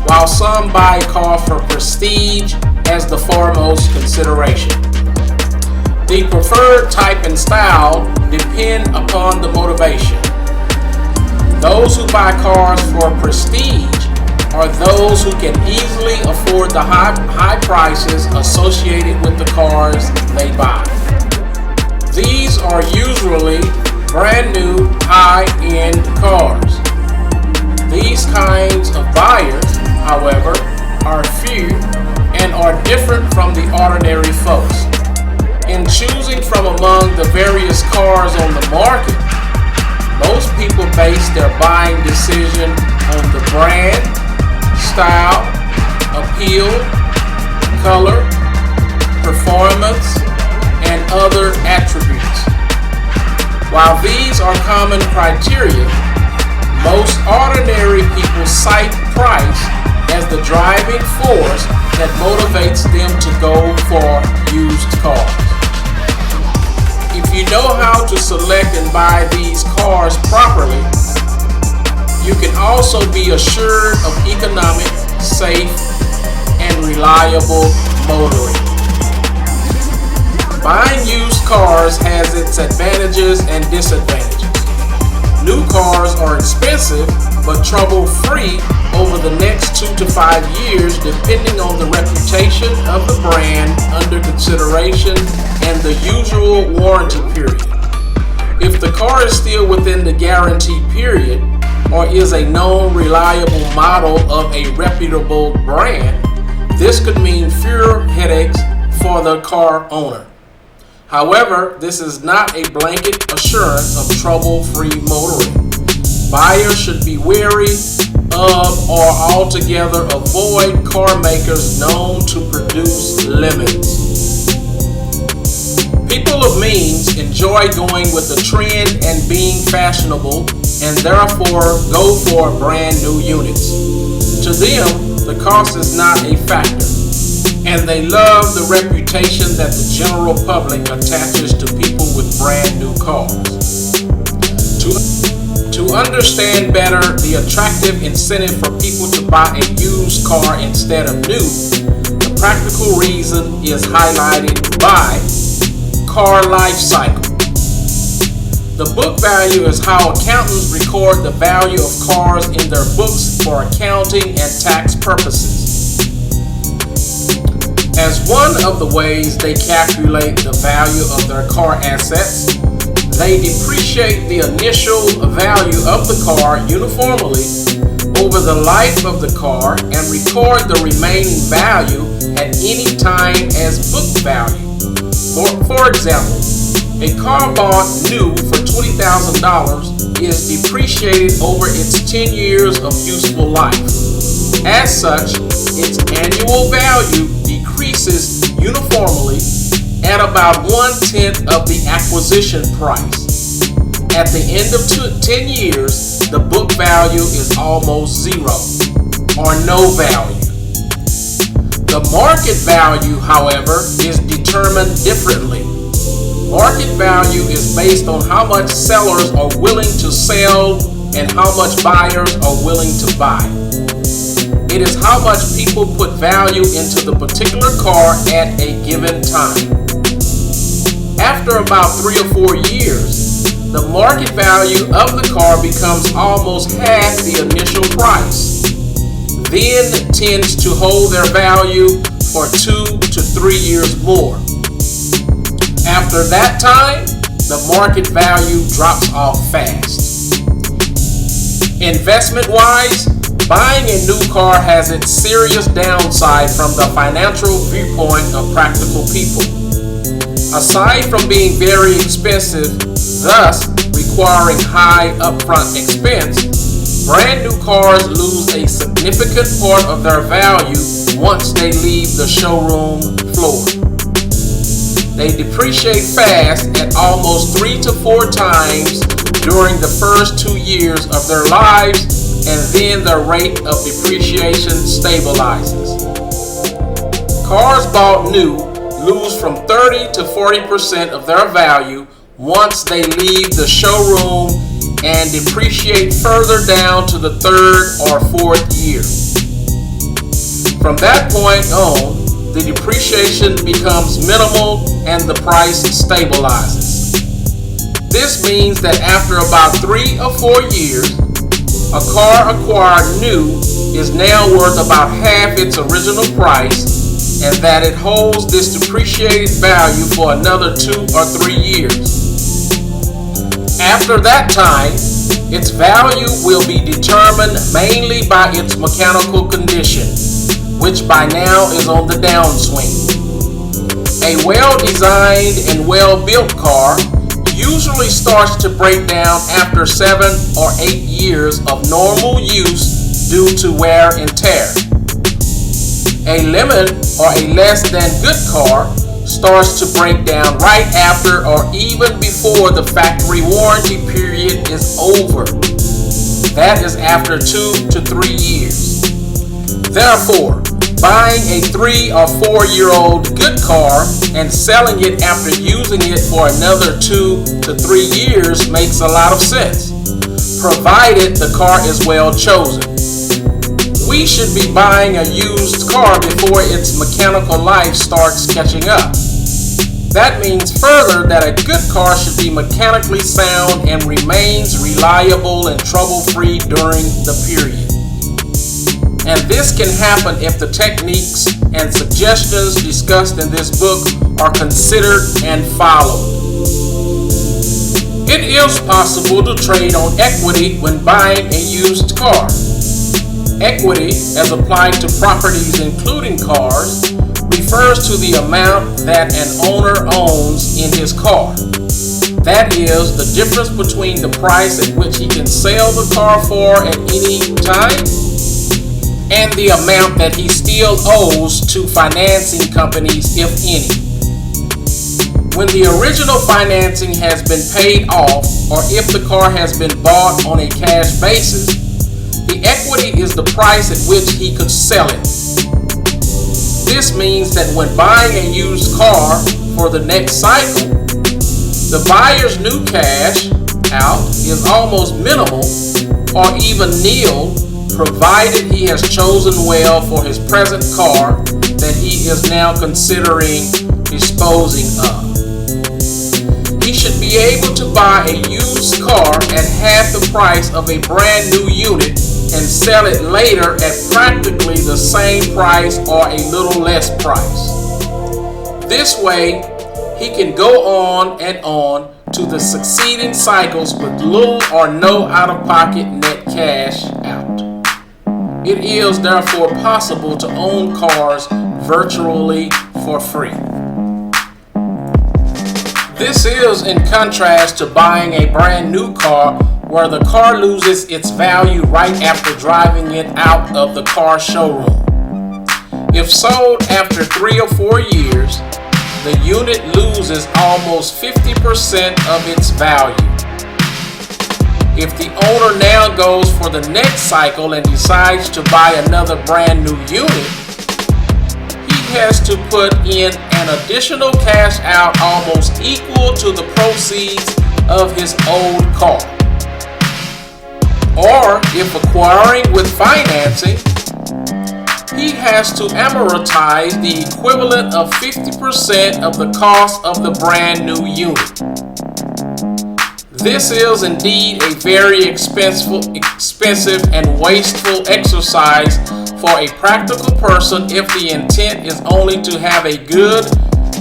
while some buy a car for prestige as the foremost consideration. The preferred type and style depend upon the motivation. Those who buy cars for prestige are those who can easily afford the high prices associated with the cars they buy. These are usually brand new high-end cars. These kinds of buyers, however, are few and are different from the ordinary folks. In choosing from among the various cars on the market, most people base their buying decision on the brand, style, appeal, color, performance, and other attributes. While these are common criteria, most ordinary people cite price as the driving force that motivates them to go for used cars. If you know how to select and buy these cars properly, you can also be assured of economic, safe, and reliable motoring. Buying used cars has its advantages and disadvantages. New cars are expensive but trouble-free over the next 2 to 5 years depending on the reputation of the brand under consideration and the usual warranty period. If the car is still within the guarantee period or is a known reliable model of a reputable brand, this could mean fewer headaches for the car owner. However, this is not a blanket assurance of trouble-free motoring. Buyers should be wary of or altogether avoid car makers known to produce lemons. People of means enjoy going with the trend and being fashionable and therefore go for brand new units. To them, the cost is not a factor, and they love the reputation that the general public attaches to people with brand new cars. To understand better the attractive incentive for people to buy a used car instead of new, the practical reason is highlighted by car life cycle. The book value is how accountants record the value of cars in their books for accounting and tax purposes. As one of the ways they calculate the value of their car assets, they depreciate the initial value of the car uniformly over the life of the car and record the remaining value at any time as book value. For example, a car bought new for $20,000 is depreciated over its 10 years of useful life. As such, its annual value decreases uniformly at about 1/10 of the acquisition price. At the end of 10 years, the book value is almost zero, or no value. The market value, however, is determined differently. Market value is based on how much sellers are willing to sell and how much buyers are willing to buy. It is how much people put value into the particular car at a given time. After about 3 or 4 years, the market value of the car becomes almost half the initial price. then tends to hold their value for 2 to 3 years more. After that time, the market value drops off fast. Investment-wise, buying a new car has its serious downside from the financial viewpoint of practical people. Aside from being very expensive, thus requiring high upfront expense, brand new cars lose a significant part of their value once they leave the showroom floor. They depreciate fast at almost 3 to 4 times during the first 2 years of their lives, and then the rate of depreciation stabilizes. Cars bought new lose from 30 to 40% of their value once they leave the showroom and depreciate further down to the 3rd or 4th year. From that point on, the depreciation becomes minimal and the price stabilizes. This means that after about 3 or 4 years, a car acquired new is now worth about half its original price, and that it holds this depreciated value for another 2 or 3 years. After that time, its value will be determined mainly by its mechanical condition, which by now is on the downswing. A well-designed and well-built car usually starts to break down after 7 or 8 years of normal use due to wear and tear. A lemon or a less than good car starts to break down right after or even before the factory warranty period is over. That is after 2 to 3 years. Therefore, buying a 3 or 4 year old good car and selling it after using it for another 2 to 3 years makes a lot of sense, provided the car is well chosen. We should be buying a used car before its mechanical life starts catching up. That means further that a good car should be mechanically sound and remains reliable and trouble-free during the period. And this can happen if the techniques and suggestions discussed in this book are considered and followed. It is possible to trade on equity when buying a used car. Equity, as applied to properties including cars, refers to the amount that an owner owns in his car. That is, the difference between the price at which he can sell the car for at any time and the amount that he still owes to financing companies, if any. When the original financing has been paid off, or if the car has been bought on a cash basis, the equity is the price at which he could sell it. This means that when buying a used car for the next cycle, the buyer's new cash out is almost minimal or even nil, provided he has chosen well for his present car that he is now considering disposing of. He should be able to buy a used car at half the price of a brand new unit and sell it later at practically the same price or a little less price. This way, he can go on and on to the succeeding cycles with little or no out-of-pocket net cash out. It is therefore possible to own cars virtually for free. This is in contrast to buying a brand new car where the car loses its value right after driving it out of the car showroom. If sold after 3 or 4 years, the unit loses almost 50% of its value. If the owner now goes for the next cycle and decides to buy another brand new unit, he has to put in an additional cash out almost equal to the proceeds of his old car. Or if acquiring with financing, he has to amortize the equivalent of 50% of the cost of the brand new unit. This is indeed a very expensive and wasteful exercise for a practical person if the intent is only to have a good,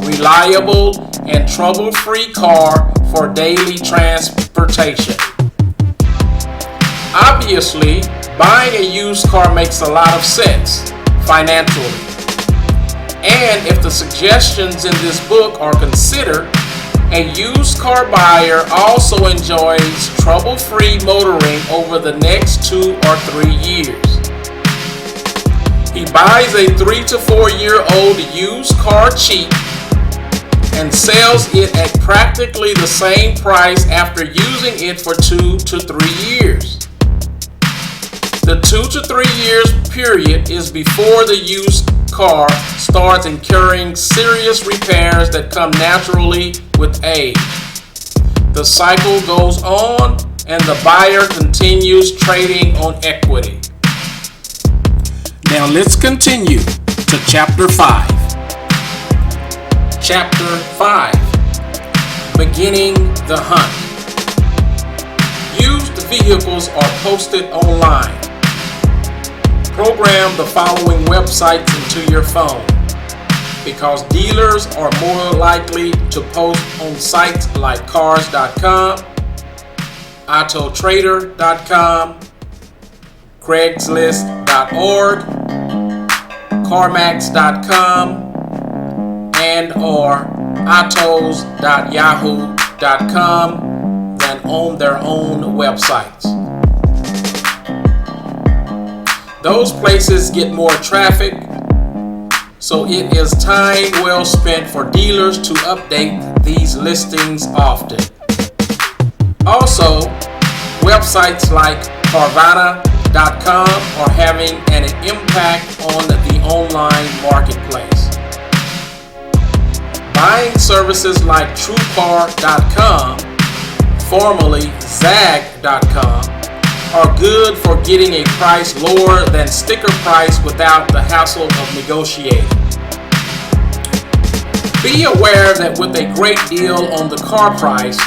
reliable, and trouble-free car for daily transportation. Obviously, buying a used car makes a lot of sense financially. And if the suggestions in this book are considered, a used car buyer also enjoys trouble-free motoring over the next 2 or 3 years. He buys a 3 to 4 year old used car cheap and sells it at practically the same price after using it for 2 to 3 years. The 2 to 3 years period is before the used car starts incurring serious repairs that come naturally with age. The cycle goes on and the buyer continues trading on equity. Now let's continue to Chapter 5. Chapter 5. Beginning the hunt. Used vehicles are posted online. Program the following websites into your phone because dealers are more likely to post on sites like Cars.com, Autotrader.com, Craigslist.org, CarMax.com, and or Autos.yahoo.com than on their own websites. Those places get more traffic, so it is time well spent for dealers to update these listings often. Also, websites like Carvana.com are having an impact on the online marketplace. Buying services like TrueCar.com, formerly Zag.com, are good for getting a price lower than sticker price without the hassle of negotiating. Be aware that with a great deal on the car price,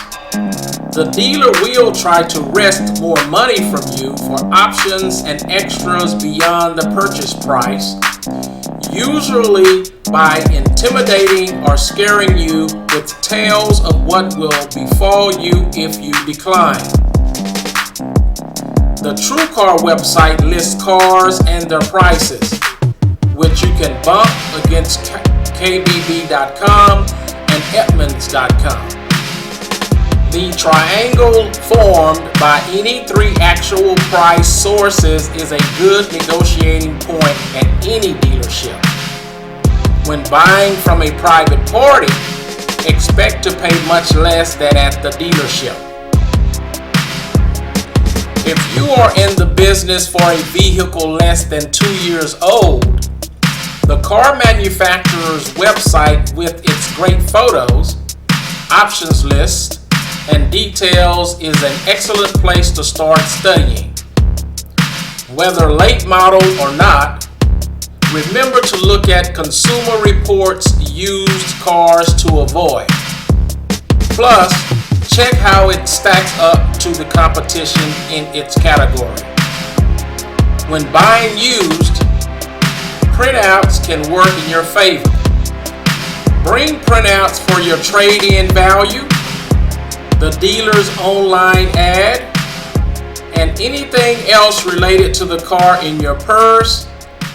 the dealer will try to wrest more money from you for options and extras beyond the purchase price, usually by intimidating or scaring you with tales of what will befall you if you decline. The TrueCar website lists cars and their prices, which you can bump against KBB.com and Edmunds.com. The triangle formed by any 3 actual price sources is a good negotiating point at any dealership. When buying from a private party, expect to pay much less than at the dealership. If you are in the business for a vehicle less than 2 years old, the car manufacturer's website with its great photos, options list, and details is an excellent place to start studying. Whether late model or not, remember to look at Consumer Reports used cars to avoid. Plus, check how it stacks up to the competition in its category. When buying used, printouts can work in your favor. Bring printouts for your trade-in value, the dealer's online ad, and anything else related to the car in your purse,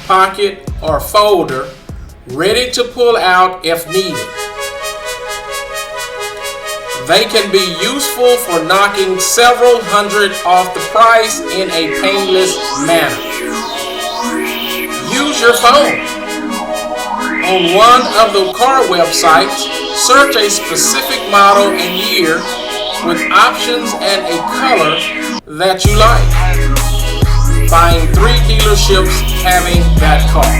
pocket, or folder, ready to pull out if needed. They can be useful for knocking several hundred off the price in a painless manner. Use your phone. On one of the car websites, search a specific model and year with options and a color that you like. Find 3 dealerships having that car.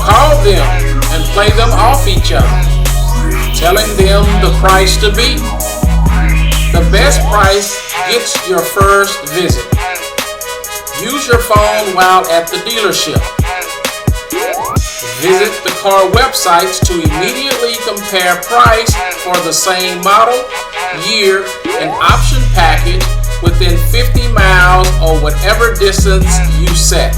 Call them and play them off each other, telling them the price to beat. The best price gets your first visit. Use your phone while at the dealership. Visit the car websites to immediately compare price for the same model, year, and option package within 50 miles or whatever distance you set.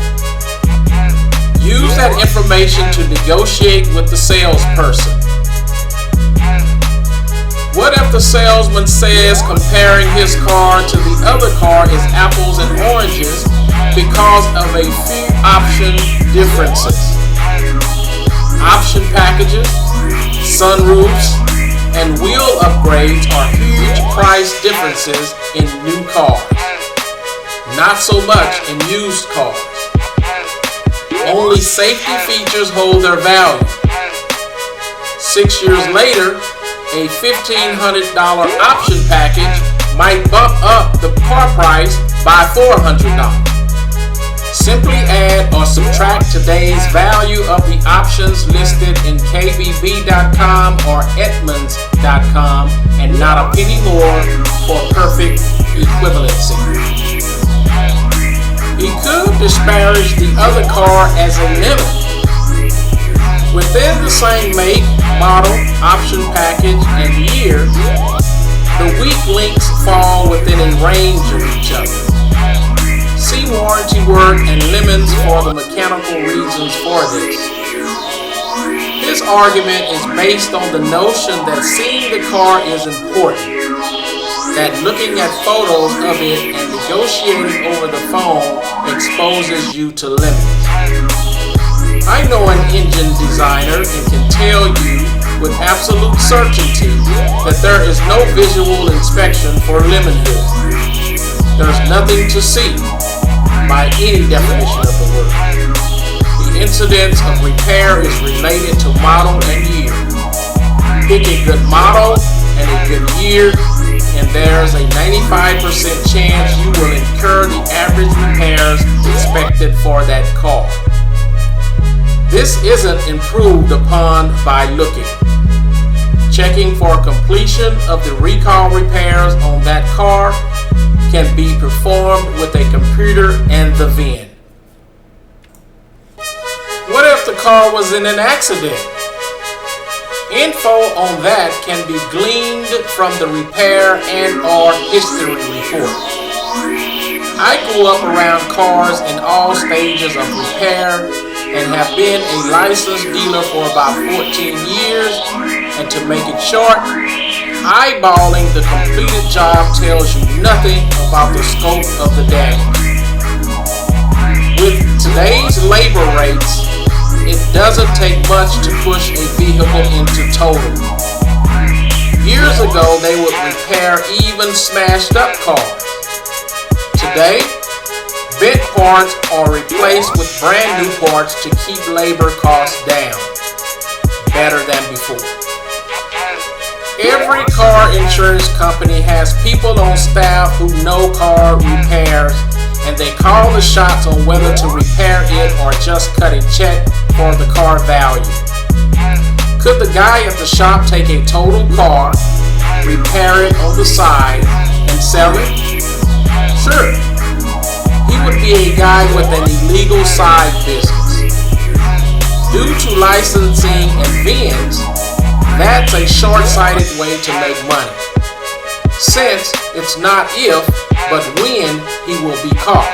Use that information to negotiate with the salesperson. What if the salesman says comparing his car to the other car is apples and oranges because of a few option differences? Option packages, sunroofs, and wheel upgrades are huge price differences in new cars. Not so much in used cars. Only safety features hold their value. 6 years later, a $1,500 option package might bump up the car price by $400. Simply add or subtract today's value of the options listed in KBB.com or Edmunds.com and not a penny more for perfect equivalency. He could disparage the other car as a limit. Within the same make, model, option package, and year, the weak links fall within a range of each other. See warranty work and lemons for the mechanical reasons for this. His argument is based on the notion that seeing the car is important, that looking at photos of it and negotiating over the phone exposes you to limits. I know an engine designer and can tell you with absolute certainty that there is no visual inspection for lemon hood. There's nothing to see by any definition of the word. The incidence of repair is related to model and year. Pick a good model and a good year, and there's a 95% chance you will incur the average repairs expected for that car. This isn't improved upon by looking. Checking for completion of the recall repairs on that car can be performed with a computer and the VIN. What if the car was in an accident? Info on that can be gleaned from the repair and or history report. I grew up around cars in all stages of repair and have been a licensed dealer for about 14 years, and to make it short, eyeballing the completed job tells you nothing about the scope of the damage. With today's labor rates, it doesn't take much to push a vehicle into total. Years ago, they would repair even smashed up cars. Today, bent parts are replaced with brand new parts to keep labor costs down, better than before. Every car insurance company has people on staff who know car repairs, and they call the shots on whether to repair it or just cut a check for the car value. Could the guy at the shop take a total car, repair it on the side, and sell it? Sure. He would be a guy with an illegal side business. Due to licensing and VINs, that's a short-sighted way to make money, since it's not if, but when he will be caught.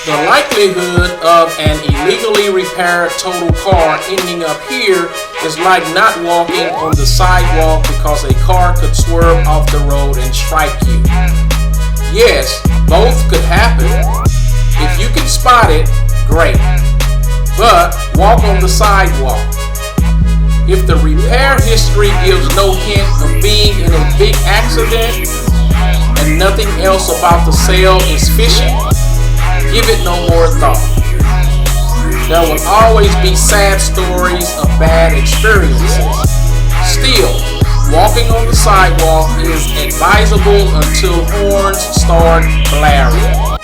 The likelihood of an illegally repaired total car ending up here is like not walking on the sidewalk because a car could swerve off the road and strike you. Yes, both could happen. If you can spot it, great. But walk on the sidewalk. If the repair history gives no hint of being in a big accident and nothing else about the sale is fishy, give it no more thought. There will always be sad stories of bad experiences. Still, walking on the sidewalk is advisable until horns start blaring.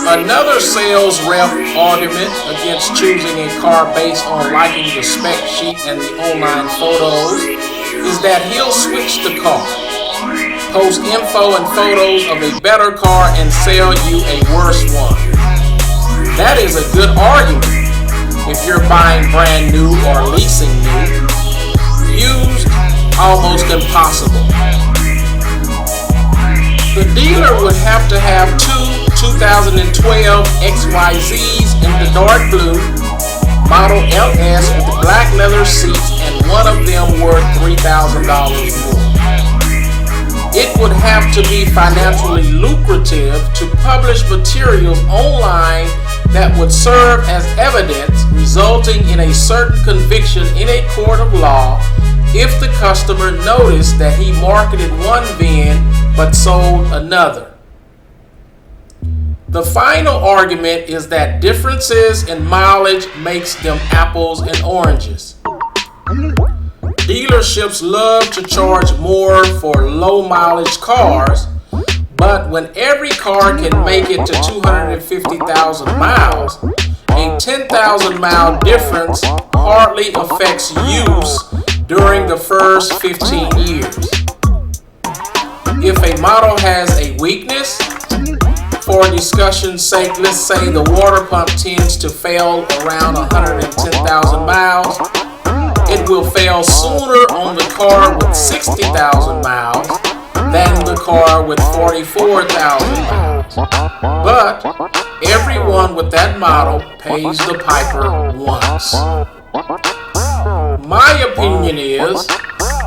Another sales rep argument against choosing a car based on liking the spec sheet and the online photos is that he'll switch the car, post info and photos of a better car and sell you a worse one. That is a good argument if you're buying brand new or leasing new. Used, almost impossible. The dealer would have to have two 2012 XYZs in the dark blue, model LS with the black leather seats, and one of them worth $3,000 more. It would have to be financially lucrative to publish materials online that would serve as evidence, resulting in a certain conviction in a court of law if the customer noticed that he marketed one VIN but sold another. The final argument is that differences in mileage makes them apples and oranges. Dealerships love to charge more for low mileage cars, but when every car can make it to 250,000 miles, a 10,000 mile difference hardly affects use during the first 15 years. If a model has a weakness, for discussion's sake, let's say the water pump tends to fail around 110,000 miles, it will fail sooner on the car with 60,000 miles than the car with 44,000 miles. But everyone with that model pays the piper once. My opinion is,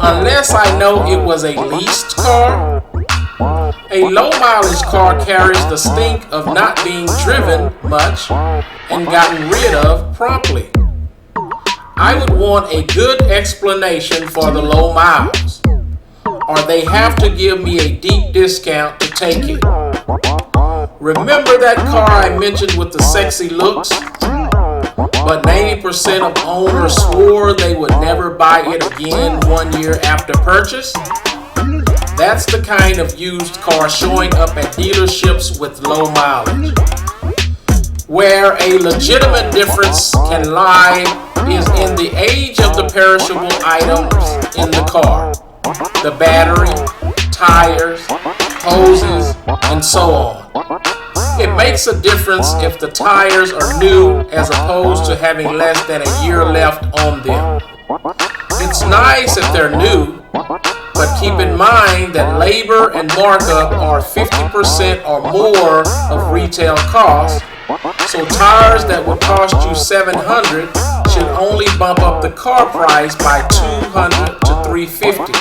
unless I know it was a leased car, a low mileage car carries the stink of not being driven much and gotten rid of promptly. I would want a good explanation for the low miles, or they have to give me a deep discount to take it. Remember that car I mentioned with the sexy looks, but 90% of owners swore they would never buy it again 1 year after purchase? That's the kind of used car showing up at dealerships with low mileage. Where a legitimate difference can lie is in the age of the perishable items in the car. The battery, tires, hoses, and so on. It makes a difference if the tires are new as opposed to having less than a year left on them. It's nice if they're new, but keep in mind that labor and markup are 50% or more of retail costs, so tires that would cost you $700 should only bump up the car price by $200 to $350.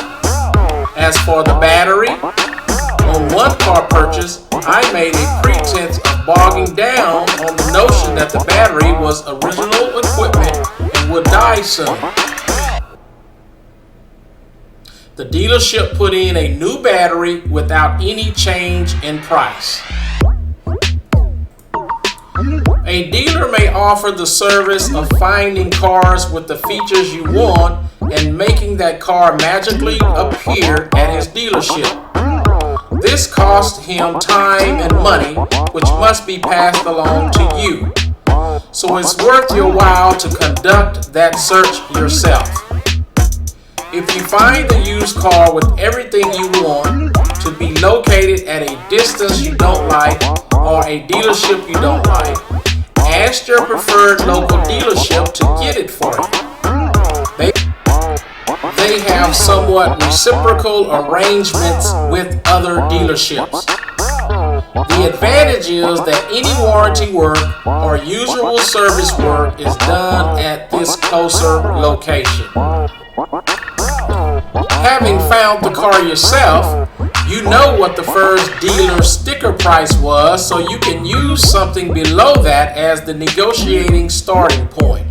As for the battery, on one car purchase, I made a pretense of bogging down on the notion that the battery was original equipment and would die soon. The dealership put in a new battery without any change in price. A dealer may offer the service of finding cars with the features you want and making that car magically appear at his dealership. This costs him time and money, which must be passed along to you. So it's worth your while to conduct that search yourself. If you find the used car with everything you want to be located at a distance you don't like or a dealership you don't like, ask your preferred local dealership to get it for you. They have somewhat reciprocal arrangements with other dealerships. The advantage is that any warranty work or usual service work is done at this closer location. Having found the car yourself, you know what the first dealer sticker price was, so you can use something below that as the negotiating starting point.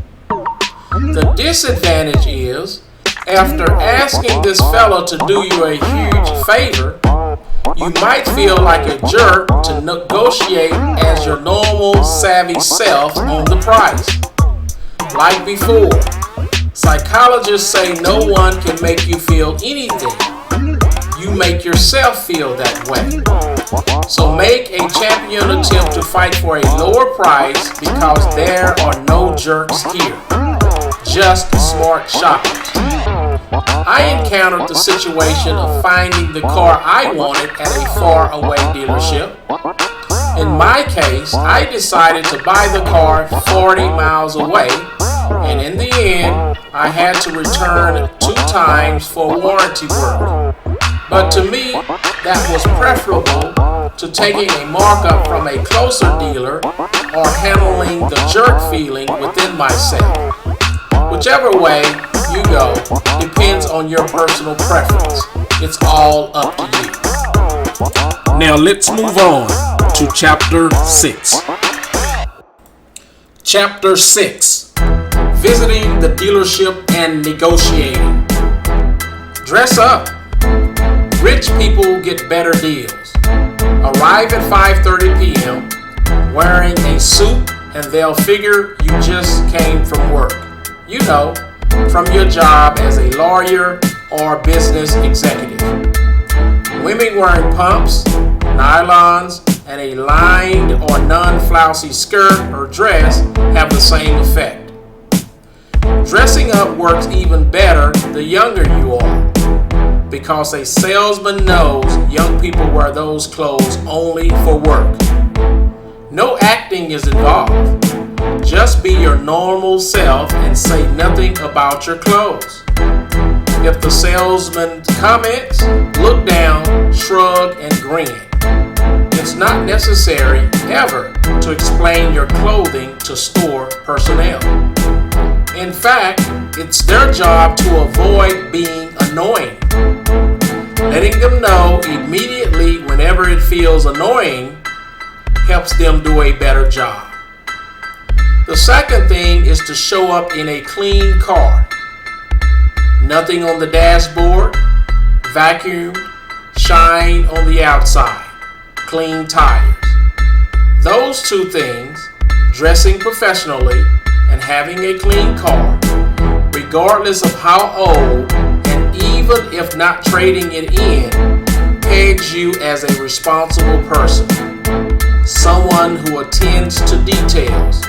The disadvantage is, after asking this fellow to do you a huge favor, you might feel like a jerk to negotiate as your normal savvy self on the price. Like before, psychologists say no one can make you feel anything. You make yourself feel that way. So make a champion attempt to fight for a lower price because there are no jerks here. Just smart shoppers. I encountered the situation of finding the car I wanted at a far away dealership. In my case, I decided to buy the car 40 miles away, and in the end, I had to return 2 times for warranty work. But to me, that was preferable to taking a markup from a closer dealer or handling the jerk feeling within myself. Whichever way you go depends on your personal preference. It's all up to you. Now let's move on to Chapter 6. Chapter 6. Visiting the dealership and negotiating. Dress up. Rich people get better deals. Arrive at 5:30 p.m. wearing a suit and they'll figure you just came from work. You know, from your job as a lawyer or business executive. Women wearing pumps, nylons, and a lined or non-flousy skirt or dress have the same effect. Dressing up works even better the younger you are, because a salesman knows young people wear those clothes only for work. No acting is involved. Just be your normal self and say nothing about your clothes. If the salesman comments, look down, shrug, and grin. It's not necessary ever to explain your clothing to store personnel. In fact, it's their job to avoid being annoying. Letting them know immediately whenever it feels annoying helps them do a better job. The second thing is to show up in a clean car. Nothing on the dashboard, vacuumed, shine on the outside, clean tires. Those two things, dressing professionally and having a clean car, regardless of how old, and even if not trading it in, pegs you as a responsible person. Someone who attends to details,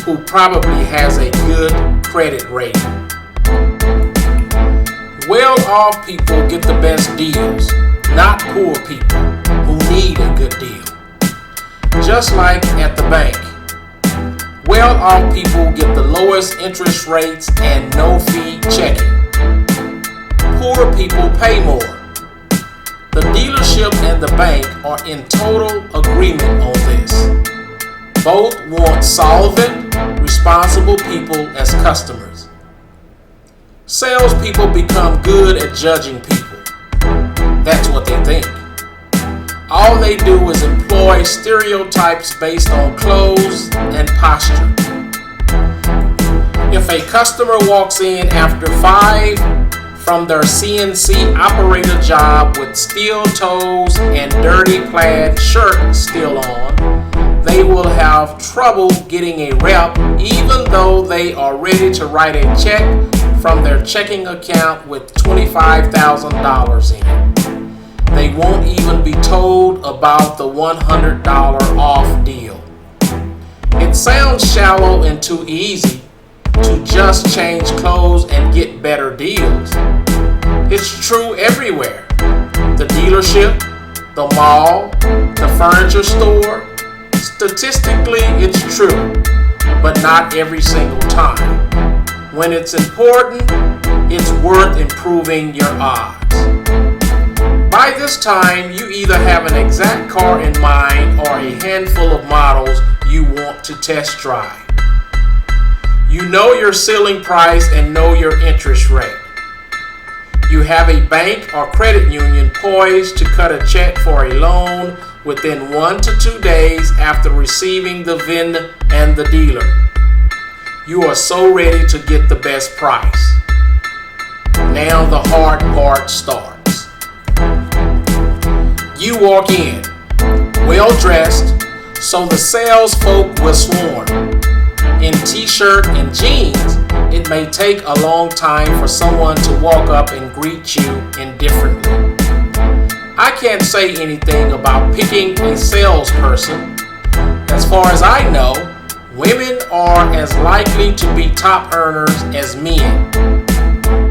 who probably has a good credit rating. Well-off people get the best deals, not poor people who need a good deal. Just like at the bank, well-off people get the lowest interest rates and no-fee checking. Poor people pay more. The dealership and the bank are in total agreement on this. Both want solvent, responsible people as customers. Salespeople become good at judging people. That's what they think. All they do is employ stereotypes based on clothes and posture. If a customer walks in after 5 from their CNC operator job with steel toes and dirty plaid shirt still on, they will have trouble getting a rep even though they are ready to write a check from their checking account with $25,000 in it. They won't even be told about the $100 off deal. It sounds shallow and too easy to just change clothes and get better deals. It's true everywhere. The dealership, the mall, the furniture store. Statistically, it's true, but not every single time. When it's important, it's worth improving your odds. By this time, you either have an exact car in mind or a handful of models you want to test drive. You know your ceiling price and know your interest rate. You have a bank or credit union poised to cut a check for a loan within 1 to 2 days after receiving the VIN and the dealer. You are so ready to get the best price. Now the hard part starts. You walk in, well dressed, so the sales folk will swarm. In t-shirt and jeans, it may take a long time for someone to walk up and greet you indifferently. I can't say anything about picking a salesperson. As far as I know, women are as likely to be top earners as men.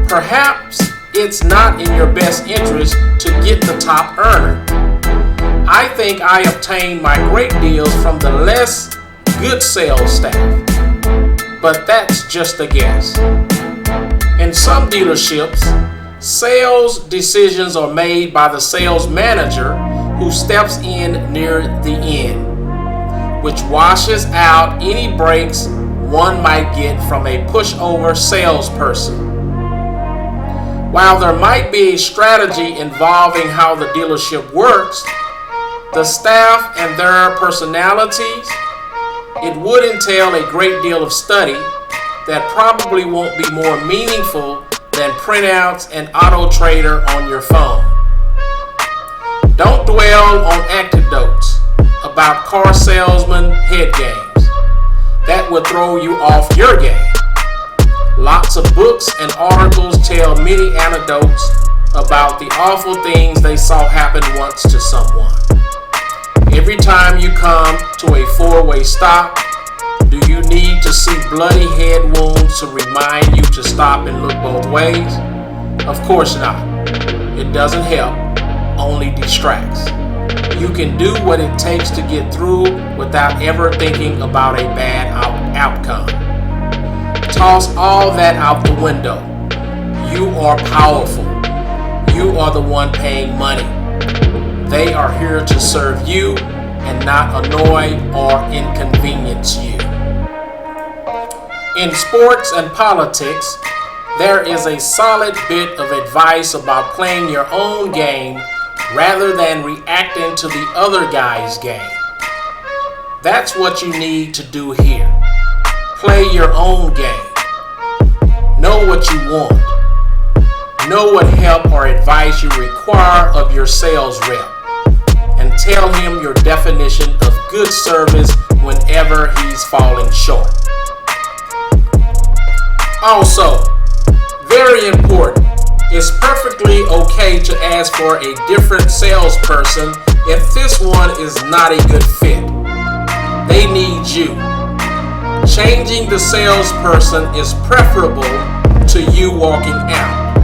Perhaps it's not in your best interest to get the top earner. I think I obtained my great deals from the less good sales staff, but that's just a guess. In some dealerships, Sales decisions are made by the sales manager, who steps in near the end, which washes out any breaks one might get from a pushover salesperson. While there might be a strategy involving how the dealership works, the staff and their personalities, it would entail a great deal of study that probably won't be more meaningful than printouts and auto trader on your phone. Don't dwell on anecdotes about car salesman head games. That would throw you off your game. Lots of books and articles tell many anecdotes about the awful things they saw happen once to someone. Every time you come to a four-way stop, do you need to see bloody head wounds to remind you to stop and look both ways? Of course not. It doesn't help, only distracts. You can do what it takes to get through without ever thinking about a bad outcome. Toss all that out the window. You are powerful. You are the one paying money. They are here to serve you and not annoy or inconvenience you. In sports and politics, there is a solid bit of advice about playing your own game rather than reacting to the other guy's game. That's what you need to do here. Play your own game. Know what you want. Know what help or advice you require of your sales rep. And tell him your definition of good service whenever he's falling short. Also, very important, it's perfectly okay to ask for a different salesperson if this one is not a good fit. They need you. Changing the salesperson is preferable to you walking out.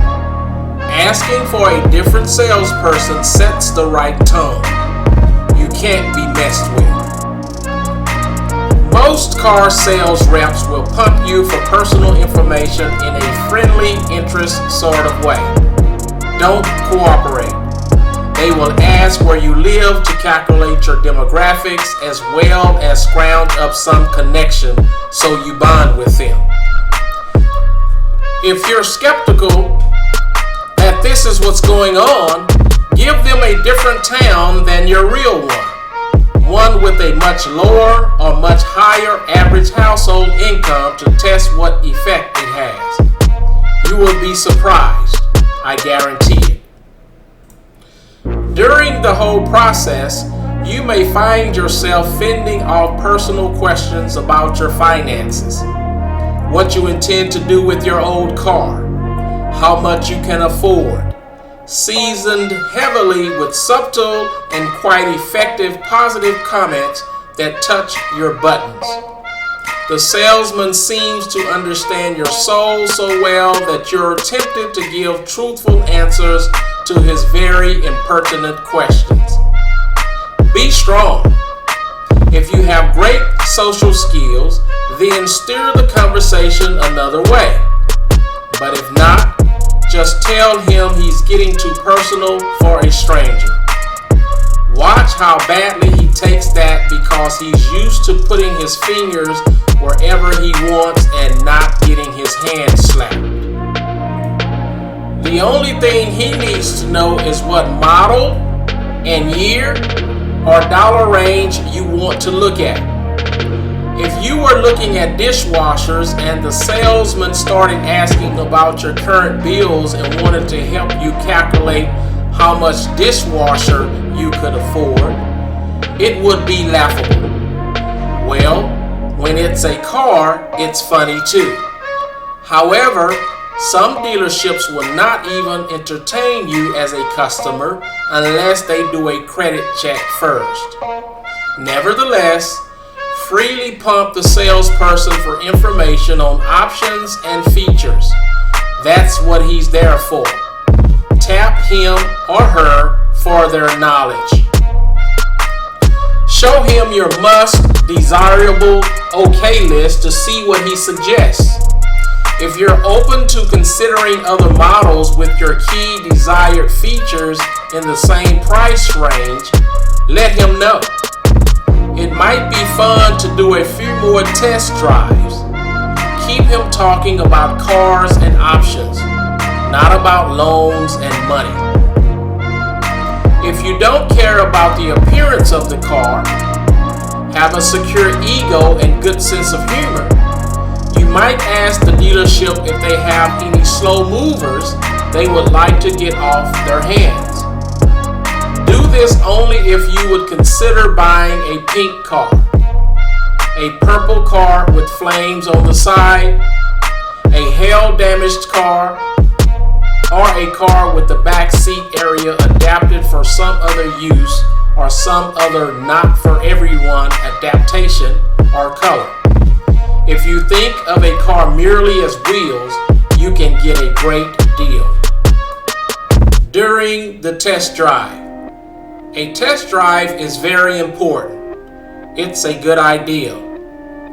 Asking for a different salesperson sets the right tone. You can't be messed with. Most car sales reps will pump you for personal information in a friendly interest sort of way. Don't cooperate. They will ask where you live to calculate your demographics as well as scrounge up some connection so you bond with them. If you're skeptical that this is what's going on, give them a different town than your real one. One with a much lower or much higher average household income to test what effect it has. You will be surprised, I guarantee it. During the whole process, you may find yourself fending off personal questions about your finances, what you intend to do with your old car, how much you can afford, seasoned heavily with subtle and quite effective positive comments that touch your buttons. The salesman seems to understand your soul so well that you're tempted to give truthful answers to his very impertinent questions. Be strong. If you have great social skills, then steer the conversation another way. But if not, just tell him he's getting too personal for a stranger. Watch how badly he takes that because he's used to putting his fingers wherever he wants and not getting his hand slapped. The only thing he needs to know is what model and year or dollar range you want to look at. If you were looking at dishwashers and the salesman started asking about your current bills and wanted to help you calculate how much dishwasher you could afford, it would be laughable. Well, when it's a car, it's funny too. However, some dealerships will not even entertain you as a customer unless they do a credit check first. Nevertheless, freely pump the salesperson for information on options and features. That's what he's there for. Tap him or her for their knowledge. Show him your must, desirable, okay list to see what he suggests. If you're open to considering other models with your key desired features in the same price range, let him know. It might be fun to do a few more test drives. Keep him talking about cars and options, not about loans and money. If you don't care about the appearance of the car, have a secure ego and good sense of humor, you might ask the dealership if they have any slow movers they would like to get off their hands. Do this only if you would consider buying a pink car, a purple car with flames on the side, a hail-damaged car, or a car with the back seat area adapted for some other use or some other not for everyone adaptation or color. If you think of a car merely as wheels, you can get a great deal. During the test drive. A test drive is very important. It's a good idea.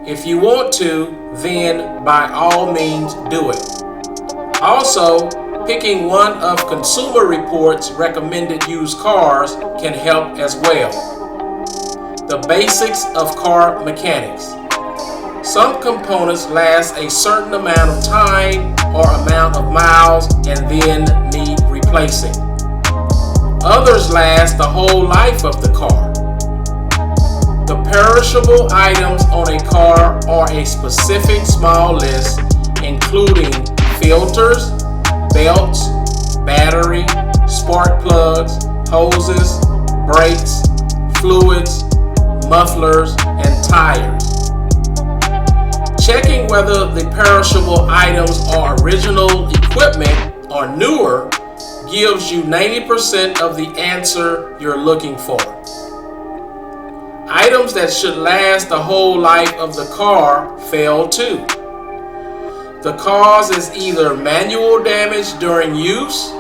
If you want to, then by all means do it. Also, picking one of Consumer Reports' recommended used cars can help as well. The basics of car mechanics. Some components last a certain amount of time or amount of miles and then need replacing. Others last the whole life of the car. The perishable items on a car are a specific small list, including filters, belts, battery, spark plugs, hoses, brakes, fluids, mufflers, and tires. Checking whether the perishable items are original equipment or newer gives you 90% of the answer you're looking for. Items that should last the whole life of the car fail too. The cause is either manual damage during use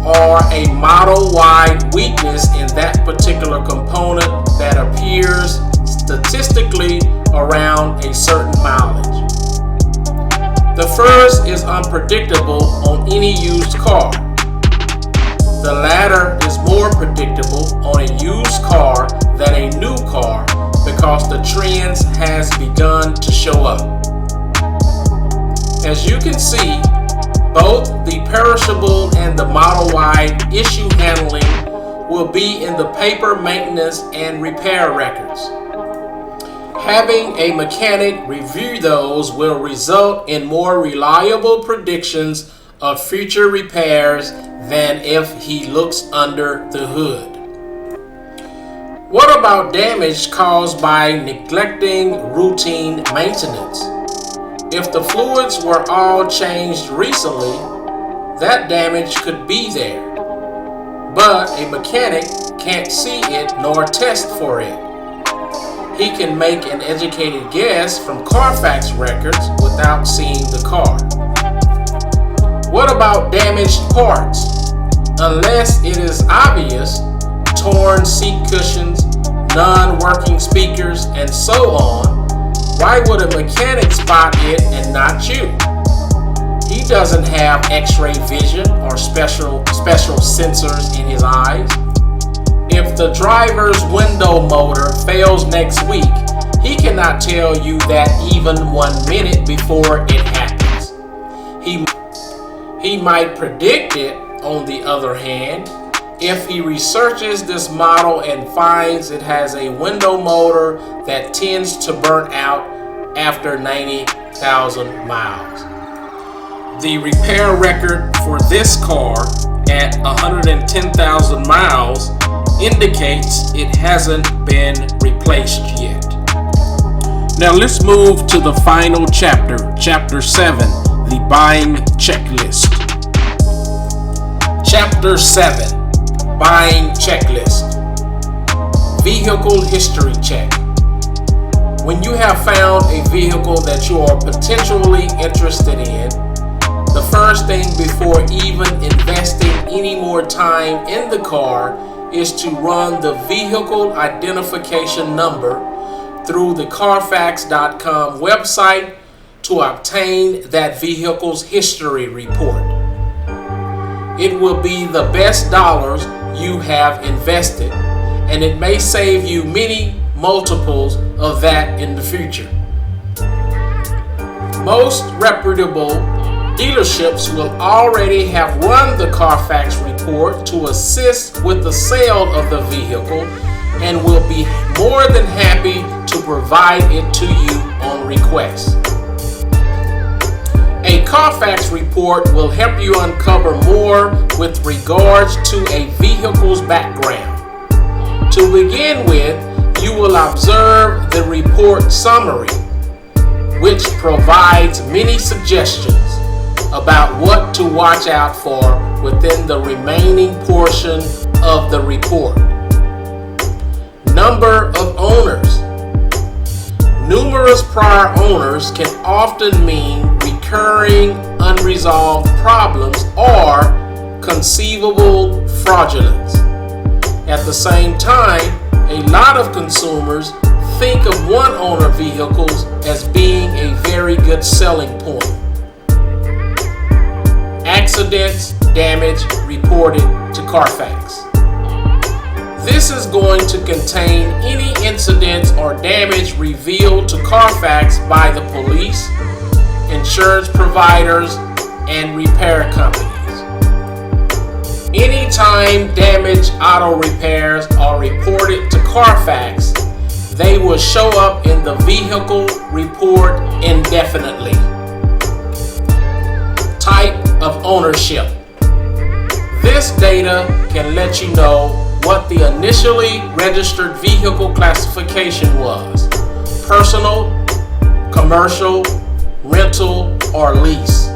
or a model-wide weakness in that particular component that appears statistically around a certain mileage. The first is unpredictable on any used car. The latter is more predictable on a used car than a new car because the trends has begun to show up. As you can see, both the perishable and the model-wide issue handling will be in the paper maintenance and repair records. Having a mechanic review those will result in more reliable predictions of future repairs than if he looks under the hood. What about damage caused by neglecting routine maintenance? If the fluids were all changed recently, that damage could be there, but a mechanic can't see it nor test for it. He can make an educated guess from Carfax records without seeing the car. What about damaged parts? Unless it is obvious, torn seat cushions, non-working speakers, and so on, why would a mechanic spot it and not you? He doesn't have X-ray vision or special sensors in his eyes. If the driver's window motor fails next week, he cannot tell you that even 1 minute before it happens. He might predict it, on the other hand, if he researches this model and finds it has a window motor that tends to burn out after 90,000 miles. The repair record for this car at 110,000 miles indicates it hasn't been replaced yet. Now let's move to the final chapter, Chapter 7, the buying checklist. Chapter 7, buying checklist. Vehicle history check. When you have found a vehicle that you are potentially interested in, the first thing before even investing any more time in the car is to run the vehicle identification number through the Carfax.com website to obtain that vehicle's history report. It will be the best dollars you have invested, and it may save you many multiples of that in the future. Most reputable dealerships will already have run the Carfax report to assist with the sale of the vehicle and will be more than happy to provide it to you on request. A Carfax report will help you uncover more with regards to a vehicle's background. To begin with, you will observe the report summary, which provides many suggestions about what to watch out for within the remaining portion of the report. Number of owners. Numerous prior owners can often mean recurring unresolved problems or conceivable fraudulence. At the same time, a lot of consumers think of one-owner vehicles as being a very good selling point. Accidents, damage reported to Carfax. This is going to contain any incidents or damage revealed to Carfax by the police, insurance providers, and repair companies. Anytime damaged auto repairs are reported to Carfax, they will show up in the vehicle report indefinitely. Type of ownership. This data can let you know what the initially registered vehicle classification was: personal, commercial, rental, or lease.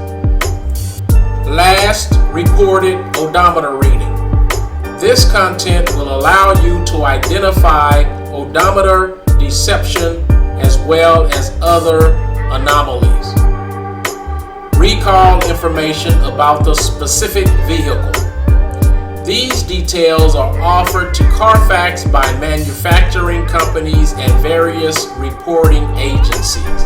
Last reported odometer reading. This content will allow you to identify odometer deception as well as other anomalies. Recall information about the specific vehicle. These details are offered to Carfax by manufacturing companies and various reporting agencies.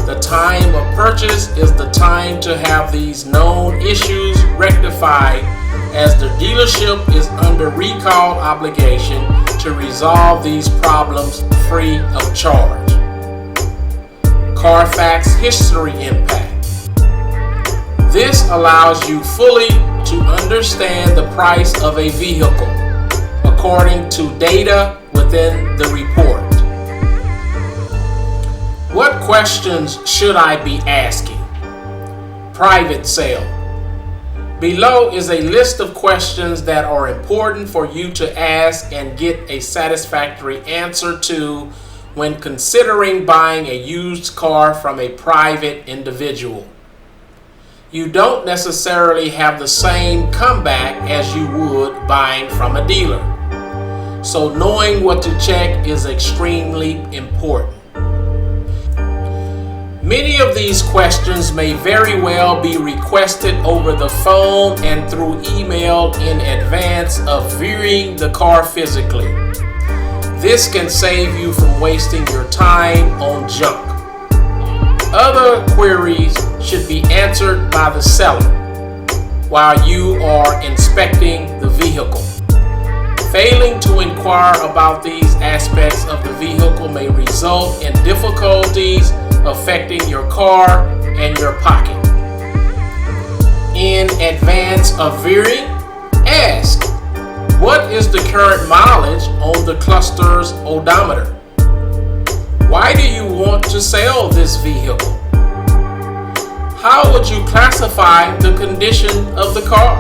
The time of purchase is the time to have these known issues rectified, as the dealership is under recall obligation to resolve these problems free of charge. Carfax history impact. This allows you fully to understand the price of a vehicle according to data within the report. What questions should I be asking? Private sale. Below is a list of questions that are important for you to ask and get a satisfactory answer to when considering buying a used car from a private individual. You don't necessarily have the same comeback as you would buying from a dealer, so knowing what to check is extremely important. Many of these questions may very well be requested over the phone and through email in advance of viewing the car physically. This can save you from wasting your time on junk. Other queries should be answered by the seller while you are inspecting the vehicle. Failing to inquire about these aspects of the vehicle may result in difficulties affecting your car and your pocket. In advance of viewing, ask, what is the current mileage on the cluster's odometer? Why do you want to sell this vehicle? How would you classify the condition of the car?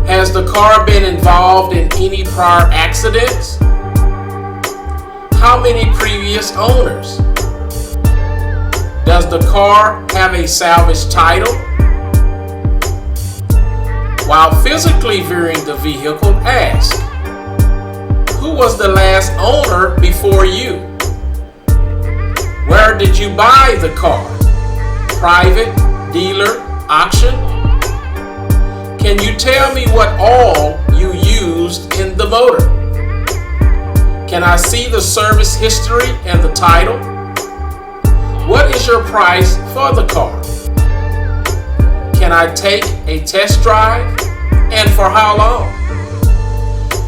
Has the car been involved in any prior accidents? How many previous owners? Does the car have a salvage title? While physically viewing the vehicle, ask, who was the last owner before you? Where did you buy the car? Private, dealer, auction? Can you tell me what all you used in the motor? Can I see the service history and the title? What is your price for the car? Can I take a test drive? And for how long?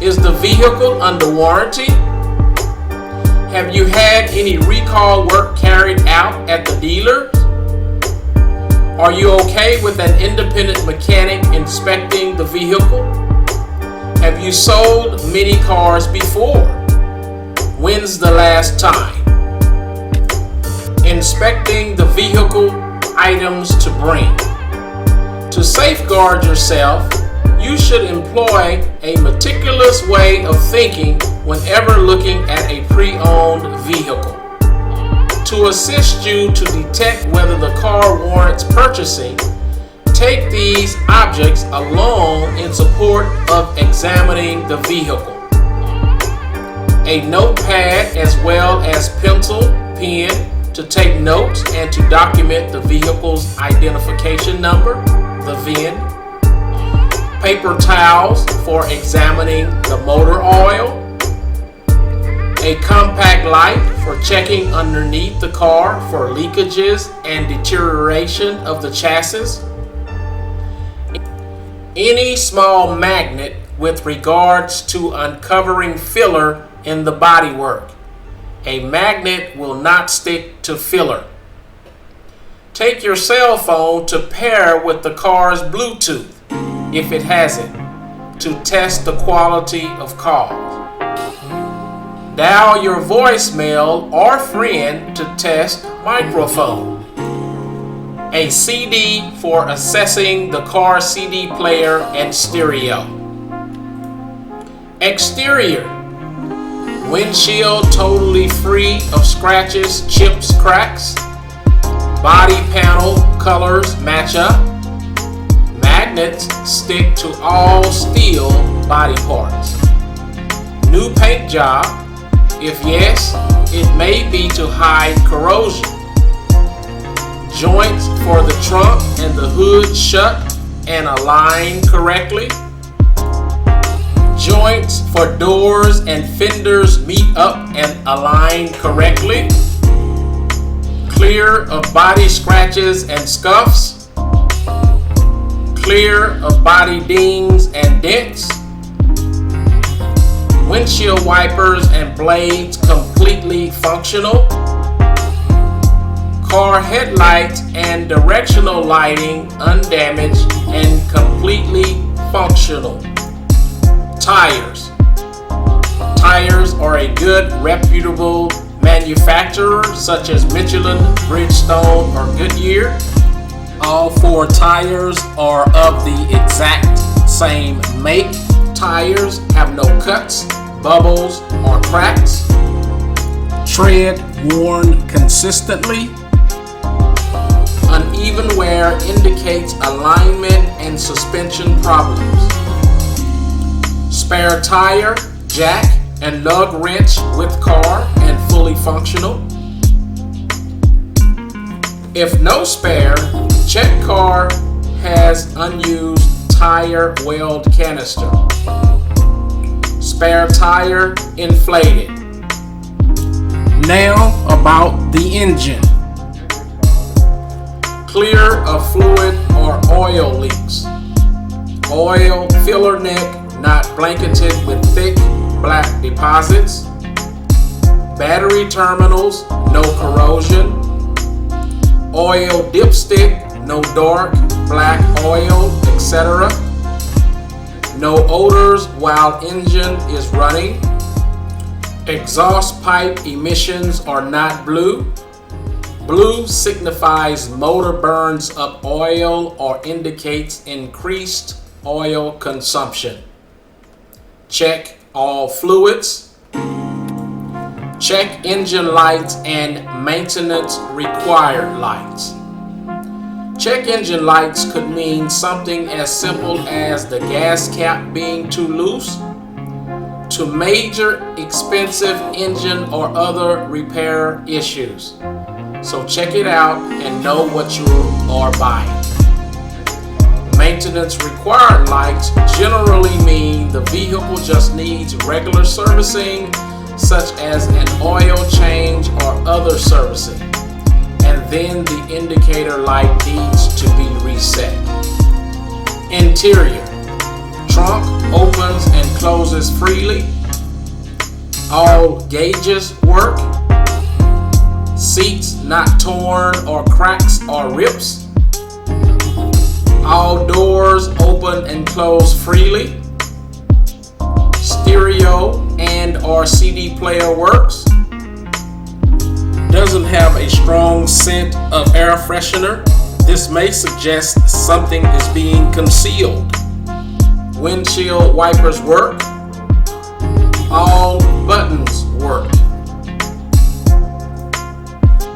Is the vehicle under warranty? Have you had any recall work carried out at the dealer? Are you okay with an independent mechanic inspecting the vehicle? Have you sold many cars before? When's the last time? Inspecting the vehicle items to bring. To safeguard yourself, you should employ a meticulous way of thinking whenever looking at a pre-owned vehicle. To assist you to detect whether the car warrants purchasing, take these objects along in support of examining the vehicle. A notepad as well as pencil, pen to take notes and to document the vehicle's identification number, the VIN. Paper towels for examining the motor oil. A compact light for checking underneath the car for leakages and deterioration of the chassis. Any small magnet with regards to uncovering filler in the bodywork. A magnet will not stick to filler. Take your cell phone to pair with the car's Bluetooth, if it has it, to test the quality of calls. Dial your voicemail or friend to test microphone. A CD for assessing the car CD player and stereo. Exterior. Windshield totally free of scratches, chips, cracks. Body panel colors match up. Magnets stick to all steel body parts. New paint job. If yes, it may be to hide corrosion. Joints for the trunk and the hood shut and aligned correctly. Joints for doors and fenders meet up and align correctly. Clear of body scratches and scuffs. Clear of body dings and dents. Windshield wipers and blades completely functional. Car headlights and directional lighting undamaged and completely functional. Tires. Tires are a good, reputable manufacturer such as Michelin, Bridgestone, or Goodyear. All 4 tires are of the exact same make. Tires have no cuts, bubbles, or cracks. Tread worn consistently. Uneven wear indicates alignment and suspension problems. Spare tire, jack, and lug wrench with car and fully functional. If no spare, check car has unused tire weld canister. Spare tire inflated. Now about the engine. Clear of fluid or oil leaks. Oil filler neck not blanketed with thick black deposits. Battery terminals, no corrosion. Oil dipstick, no dark black oil, etc. No odors while engine is running. Exhaust pipe emissions are not blue. Blue signifies motor burns up oil or indicates increased oil consumption. Check all fluids. Check engine lights and maintenance required lights. Check engine lights could mean something as simple as the gas cap being too loose to major expensive engine or other repair issues. So check it out and know what you are buying. Maintenance required lights generally mean the vehicle just needs regular servicing, such as an oil change or other servicing, and then the indicator light needs to be reset. Interior. Trunk opens and closes freely. All gauges work. Seats not torn or cracks or rips. All doors open and close freely. Stereo and or CD player works. Doesn't have a strong scent of air freshener. This may suggest something is being concealed. Windshield wipers work. All buttons work.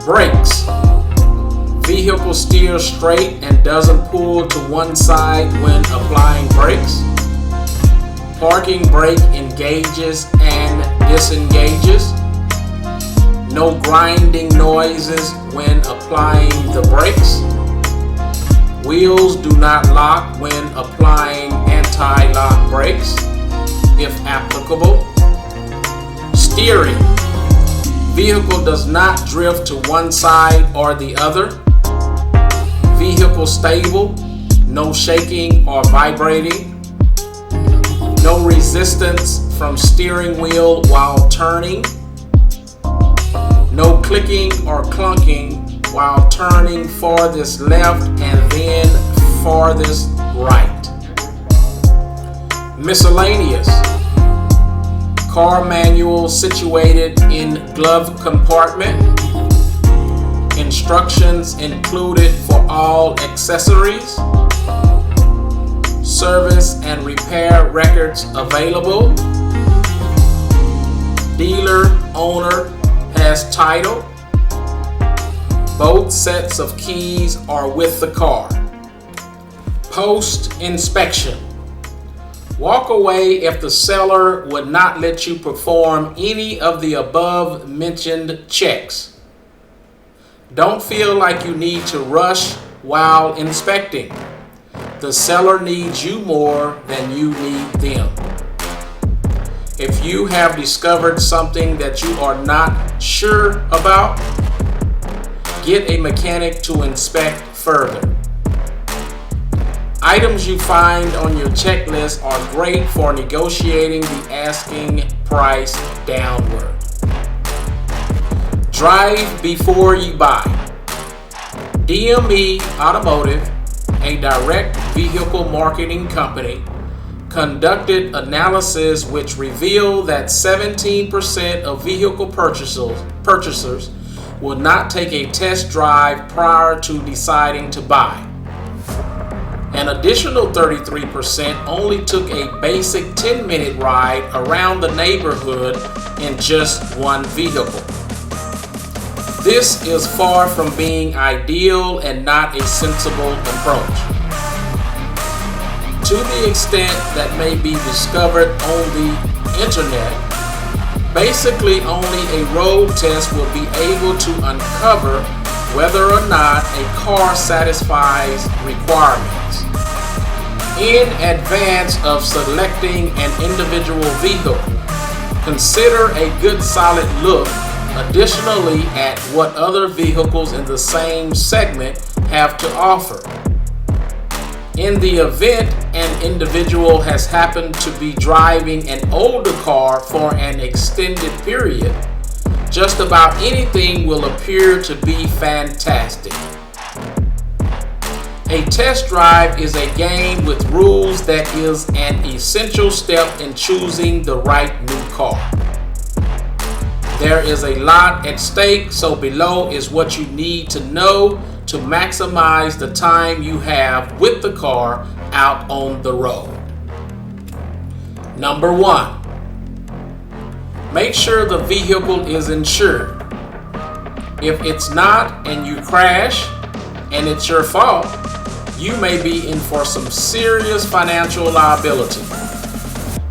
Brakes. Vehicle steers straight and doesn't pull to one side when applying brakes. Parking brake engages and disengages. No grinding noises when applying the brakes. Wheels do not lock when applying anti-lock brakes, if applicable. Steering. Vehicle does not drift to one side or the other. Vehicle stable, no shaking or vibrating. No resistance from steering wheel while turning. No clicking or clunking while turning farthest left and then farthest right. Miscellaneous. Car manual situated in glove compartment. Instructions included for all accessories. Service and repair records available. Dealer owner has title. Both sets of keys are with the car. Post inspection. Walk away if the seller would not let you perform any of the above mentioned checks. Don't feel like you need to rush while inspecting. The seller needs you more than you need them. If you have discovered something that you are not sure about, get a mechanic to inspect further. Items you find on your checklist are great for negotiating the asking price downward. Drive before you buy. DME Automotive, a direct vehicle marketing company, conducted analysis which revealed that 17% of vehicle purchasers would not take a test drive prior to deciding to buy. An additional 33% only took a basic 10-minute ride around the neighborhood in just one vehicle. This is far from being ideal and not a sensible approach. To the extent that may be discovered on the internet, basically only a road test will be able to uncover whether or not a car satisfies requirements. In advance of selecting an individual vehicle, consider a good solid look additionally at what other vehicles in the same segment have to offer. In the event an individual has happened to be driving an older car for an extended period, just about anything will appear to be fantastic. A test drive is a game with rules that is an essential step in choosing the right new car. There is a lot at stake, so below is what you need to know to maximize the time you have with the car out on the road. Number 1. Make sure the vehicle is insured. If it's not and you crash and it's your fault, you may be in for some serious financial liability.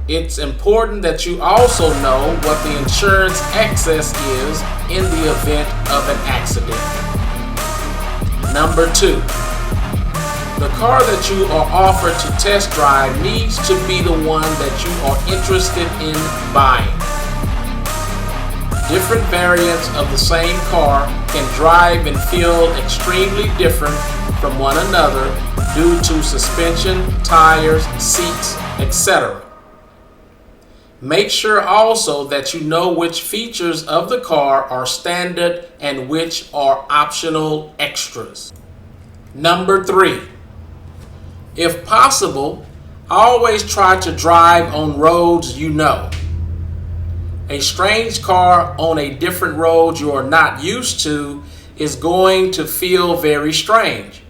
It's important that you also know what the insurance excess is in the event of an accident. Number 2. The car that you are offered to test drive needs to be the one that you are interested in buying. Different variants of the same car can drive and feel extremely different from one another due to suspension, tires, seats, etc. Make sure also that you know which features of the car are standard and which are optional extras. Number 3, if possible, always try to drive on roads you know. A strange car on a different road you are not used to is going to feel very strange.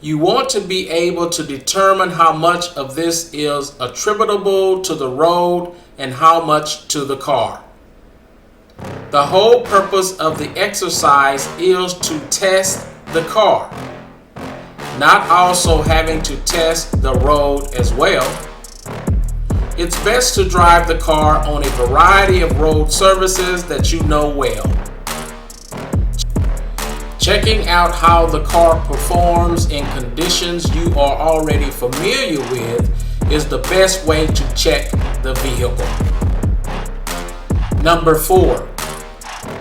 You want to be able to determine how much of this is attributable to the road and how much to the car. The whole purpose of the exercise is to test the car, not also having to test the road as well. It's best to drive the car on a variety of road surfaces that you know well. Checking out how the car performs in conditions you are already familiar with is the best way to check the vehicle. Number 4,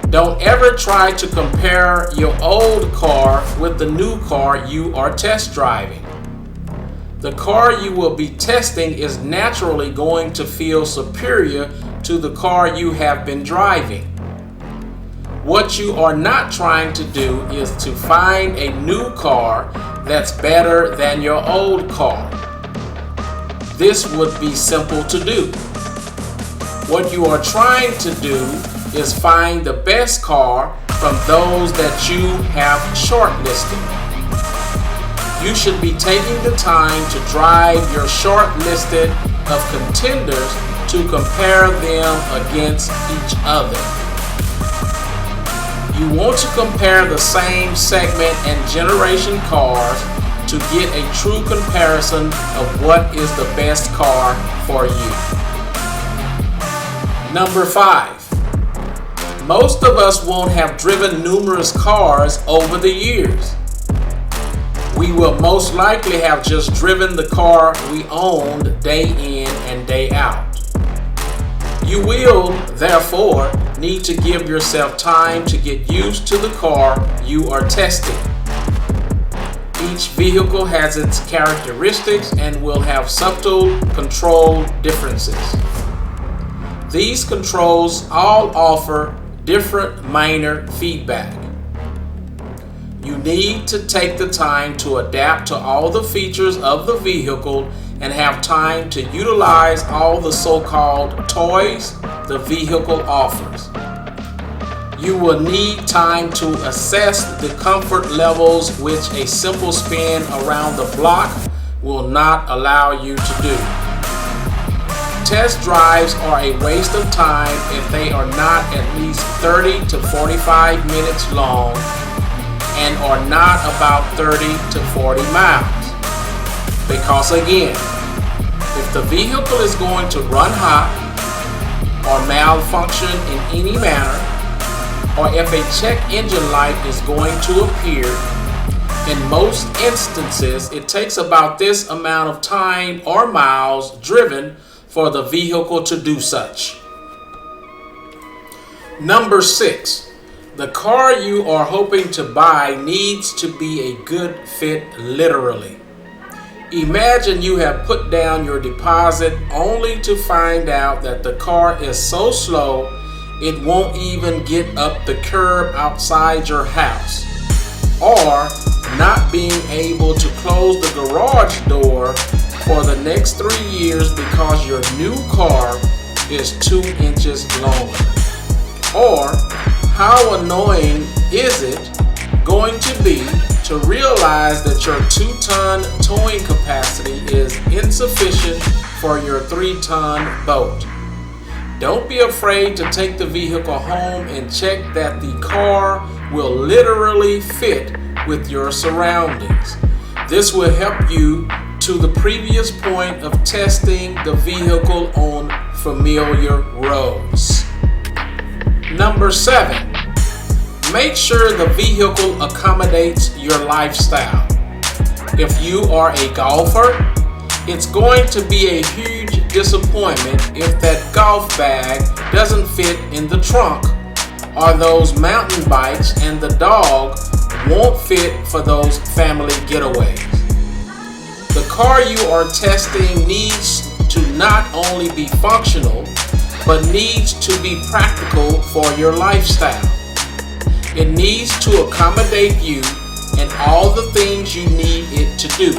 don't ever try to compare your old car with the new car you are test driving. The car you will be testing is naturally going to feel superior to the car you have been driving. What you are not trying to do is to find a new car that's better than your old car. This would be simple to do. What you are trying to do is find the best car from those that you have shortlisted. You should be taking the time to drive your short listed of contenders to compare them against each other. You want to compare the same segment and generation cars to get a true comparison of what is the best car for you. Number 5. Most of us won't have driven numerous cars over the years. We will most likely have just driven the car we owned day in and day out. You will, therefore, need to give yourself time to get used to the car you are testing. Each vehicle has its characteristics and will have subtle control differences. These controls all offer different minor feedback. You need to take the time to adapt to all the features of the vehicle and have time to utilize all the so-called toys the vehicle offers. You will need time to assess the comfort levels, which a simple spin around the block will not allow you to do. Test drives are a waste of time if they are not at least 30 to 45 minutes long and are not about 30 to 40 miles. Because again, if the vehicle is going to run hot or malfunction in any manner, or if a check engine light is going to appear, in most instances it takes about this amount of time or miles driven for the vehicle to do such. Number 6. The car you are hoping to buy needs to be a good fit literally. Imagine you have put down your deposit only to find out that the car is so slow it won't even get up the curb outside your house, or not being able to close the garage door for the next 3 years because your new car is 2 inches long. Or how annoying is it going to be to realize that your 2-ton towing capacity is insufficient for your 3-ton boat? Don't be afraid to take the vehicle home and check that the car will literally fit with your surroundings. This will help you to the previous point of testing the vehicle on familiar roads. Number 7. Make sure the vehicle accommodates your lifestyle. If you are a golfer, it's going to be a huge disappointment if that golf bag doesn't fit in the trunk, or those mountain bikes and the dog won't fit for those family getaways. The car you are testing needs to not only be functional, but needs to be practical for your lifestyle. It needs to accommodate you and all the things you need it to do.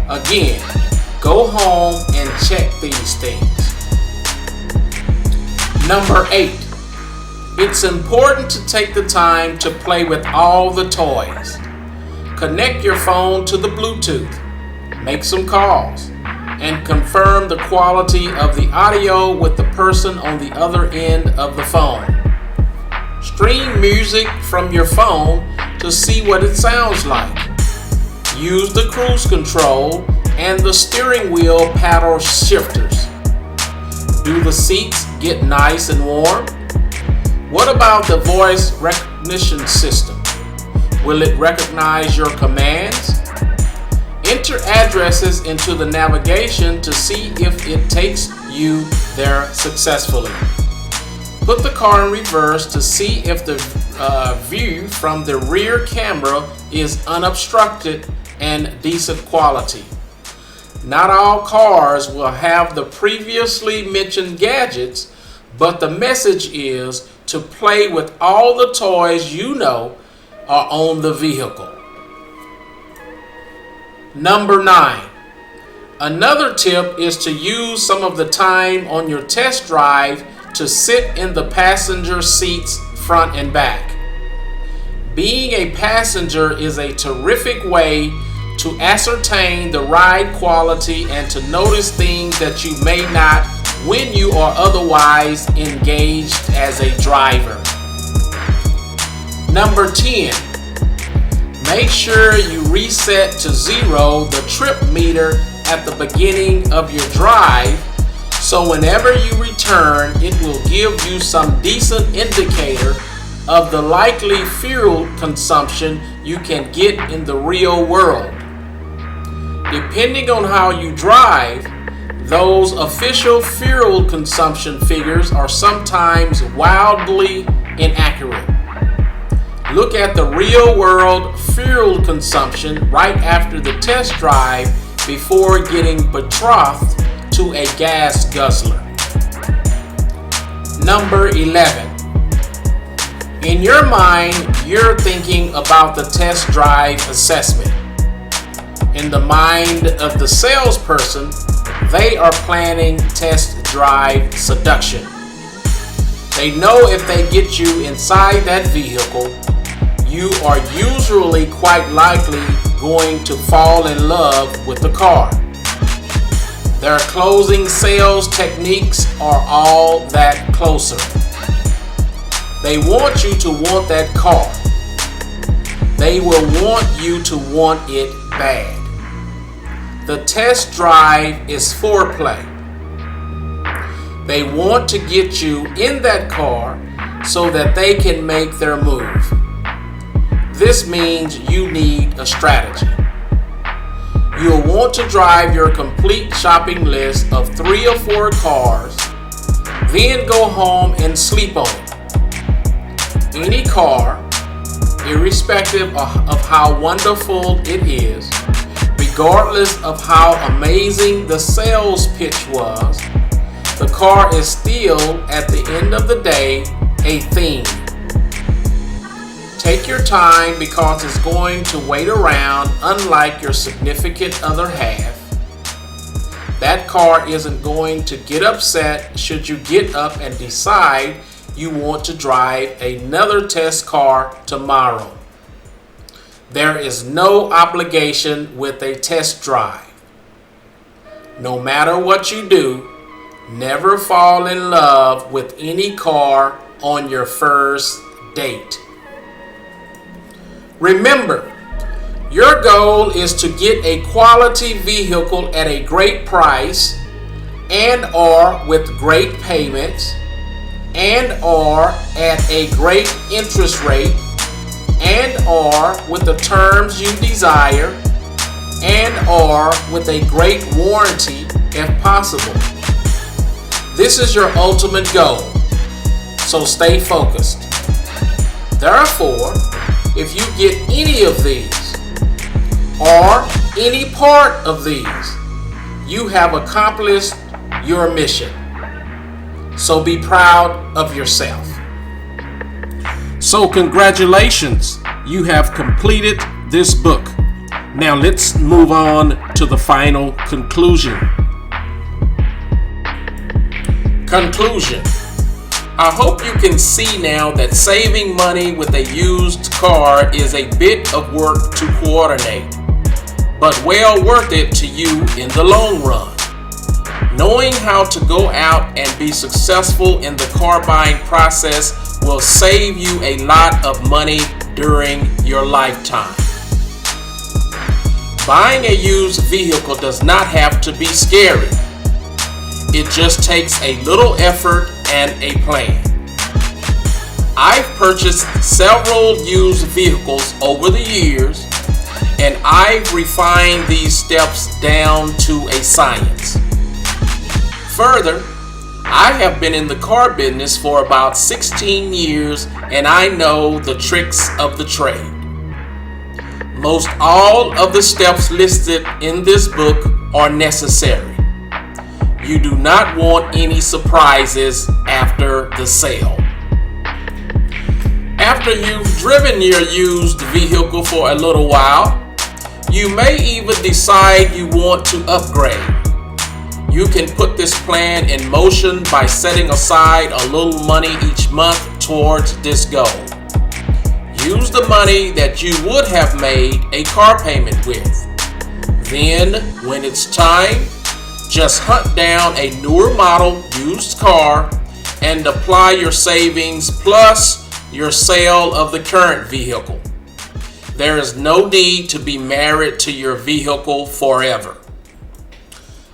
Again, go home and check these things. Number 8. It's important to take the time to play with all the toys. Connect your phone to the Bluetooth, make some calls, and confirm the quality of the audio with the person on the other end of the phone. Stream music from your phone to see what it sounds like. Use the cruise control and the steering wheel paddle shifters. Do the seats get nice and warm? What about the voice recognition system? Will it recognize your commands? Enter addresses into the navigation to see if it takes you there successfully. Put the car in reverse to see if the view from the rear camera is unobstructed and decent quality. Not all cars will have the previously mentioned gadgets, but the message is to play with all the toys you know are on the vehicle. Number 9. Another tip is to use some of the time on your test drive to sit in the passenger seats front and back. Being a passenger is a terrific way to ascertain the ride quality and to notice things that you may not when you are otherwise engaged as a driver. Number 10. Make sure you reset to 0 the trip meter at the beginning of your drive, so whenever you return, it will give you some decent indicator of the likely fuel consumption you can get in the real world. Depending on how you drive, those official fuel consumption figures are sometimes wildly inaccurate. Look at the real world fuel consumption right after the test drive before getting betrothed to a gas guzzler. Number 11. In your mind, you're thinking about the test drive assessment. In the mind of the salesperson, they are planning test drive seduction. They know if they get you inside that vehicle, you are usually quite likely going to fall in love with the car. Their closing sales techniques are all that closer. They want you to want that car. They will want you to want it bad. The test drive is foreplay. They want to get you in that car so that they can make their move. This means you need a strategy. You'll want to drive your complete shopping list of 3 or 4 cars, then go home and sleep on it. Any car, irrespective of how wonderful it is, regardless of how amazing the sales pitch was, the car is still, at the end of the day, a theme. Take your time because it's going to wait around, unlike your significant other half. That car isn't going to get upset should you get up and decide you want to drive another test car tomorrow. There is no obligation with a test drive. No matter what you do, never fall in love with any car on your first date. Remember, your goal is to get a quality vehicle at a great price and or with great payments and or at a great interest rate and or with the terms you desire and or with a great warranty if possible. This is your ultimate goal, so stay focused. Therefore, if you get any of these, or any part of these, you have accomplished your mission. So be proud of yourself. So congratulations, you have completed this book. Now let's move on to the final conclusion. Conclusion. I hope you can see now that saving money with a used car is a bit of work to coordinate, but well worth it to you in the long run. Knowing how to go out and be successful in the car buying process will save you a lot of money during your lifetime. Buying a used vehicle does not have to be scary. It just takes a little effort and a plan. I've purchased several used vehicles over the years, and I've refined these steps down to a science. Further, I have been in the car business for about 16 years, and I know the tricks of the trade. Most all of the steps listed in this book are necessary. You do not want any surprises after the sale. After you've driven your used vehicle for a little while, you may even decide you want to upgrade. You can put this plan in motion by setting aside a little money each month towards this goal. Use the money that you would have made a car payment with. Then, when it's time, just hunt down a newer model used car and apply your savings plus your sale of the current vehicle. There is no need to be married to your vehicle forever.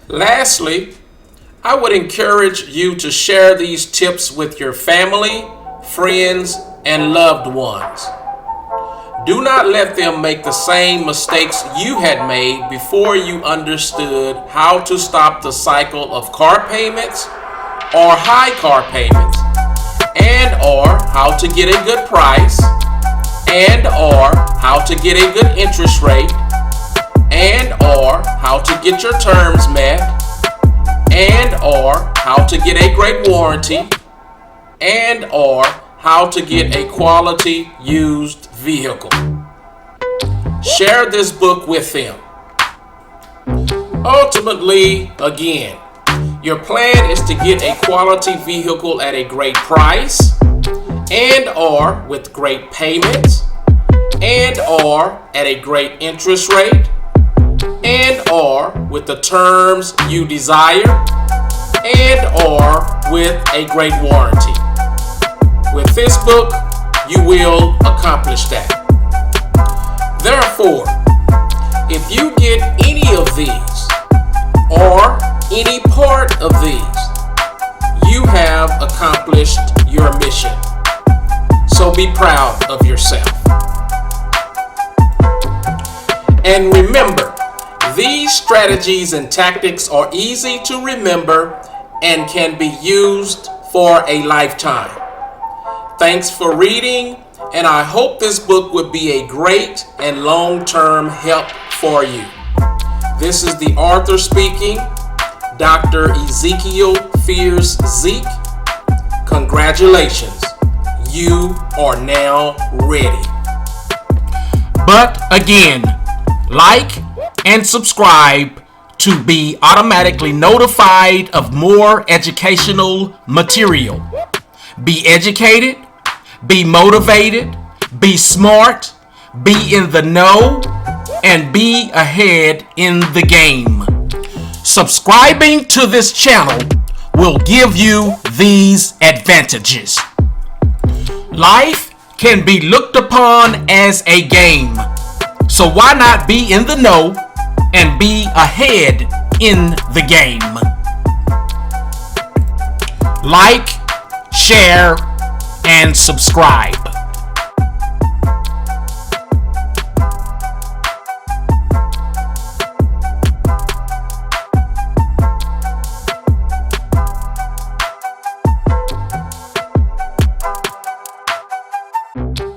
Lastly, I would encourage you to share these tips with your family, friends, and loved ones. Do not let them make the same mistakes you had made before you understood how to stop the cycle of car payments or high car payments, and or how to get a good price, and or how to get a good interest rate, and or how to get your terms met, and or how to get a great warranty, and or how to get a quality used vehicle. Share this book with them. Ultimately, again, your plan is to get a quality vehicle at a great price, and or with great payments, and or at a great interest rate, and or with the terms you desire, and or with a great warranty. With this book, you will accomplish that. Therefore, if you get any of these or any part of these, you have accomplished your mission. So be proud of yourself. And remember, these strategies and tactics are easy to remember and can be used for a lifetime. Thanks for reading, and I hope this book would be a great and long-term help for you. This is the author speaking, Dr. Ezekiel Fears Zeke. Congratulations, you are now ready. But again, like and subscribe to be automatically notified of more educational material. Be educated, be motivated, be smart, be in the know, and be ahead in the game. Subscribing to this channel will give you these advantages. Life can be looked upon as a game, so why not be in the know and be ahead in the game? Like, share, and subscribe. out.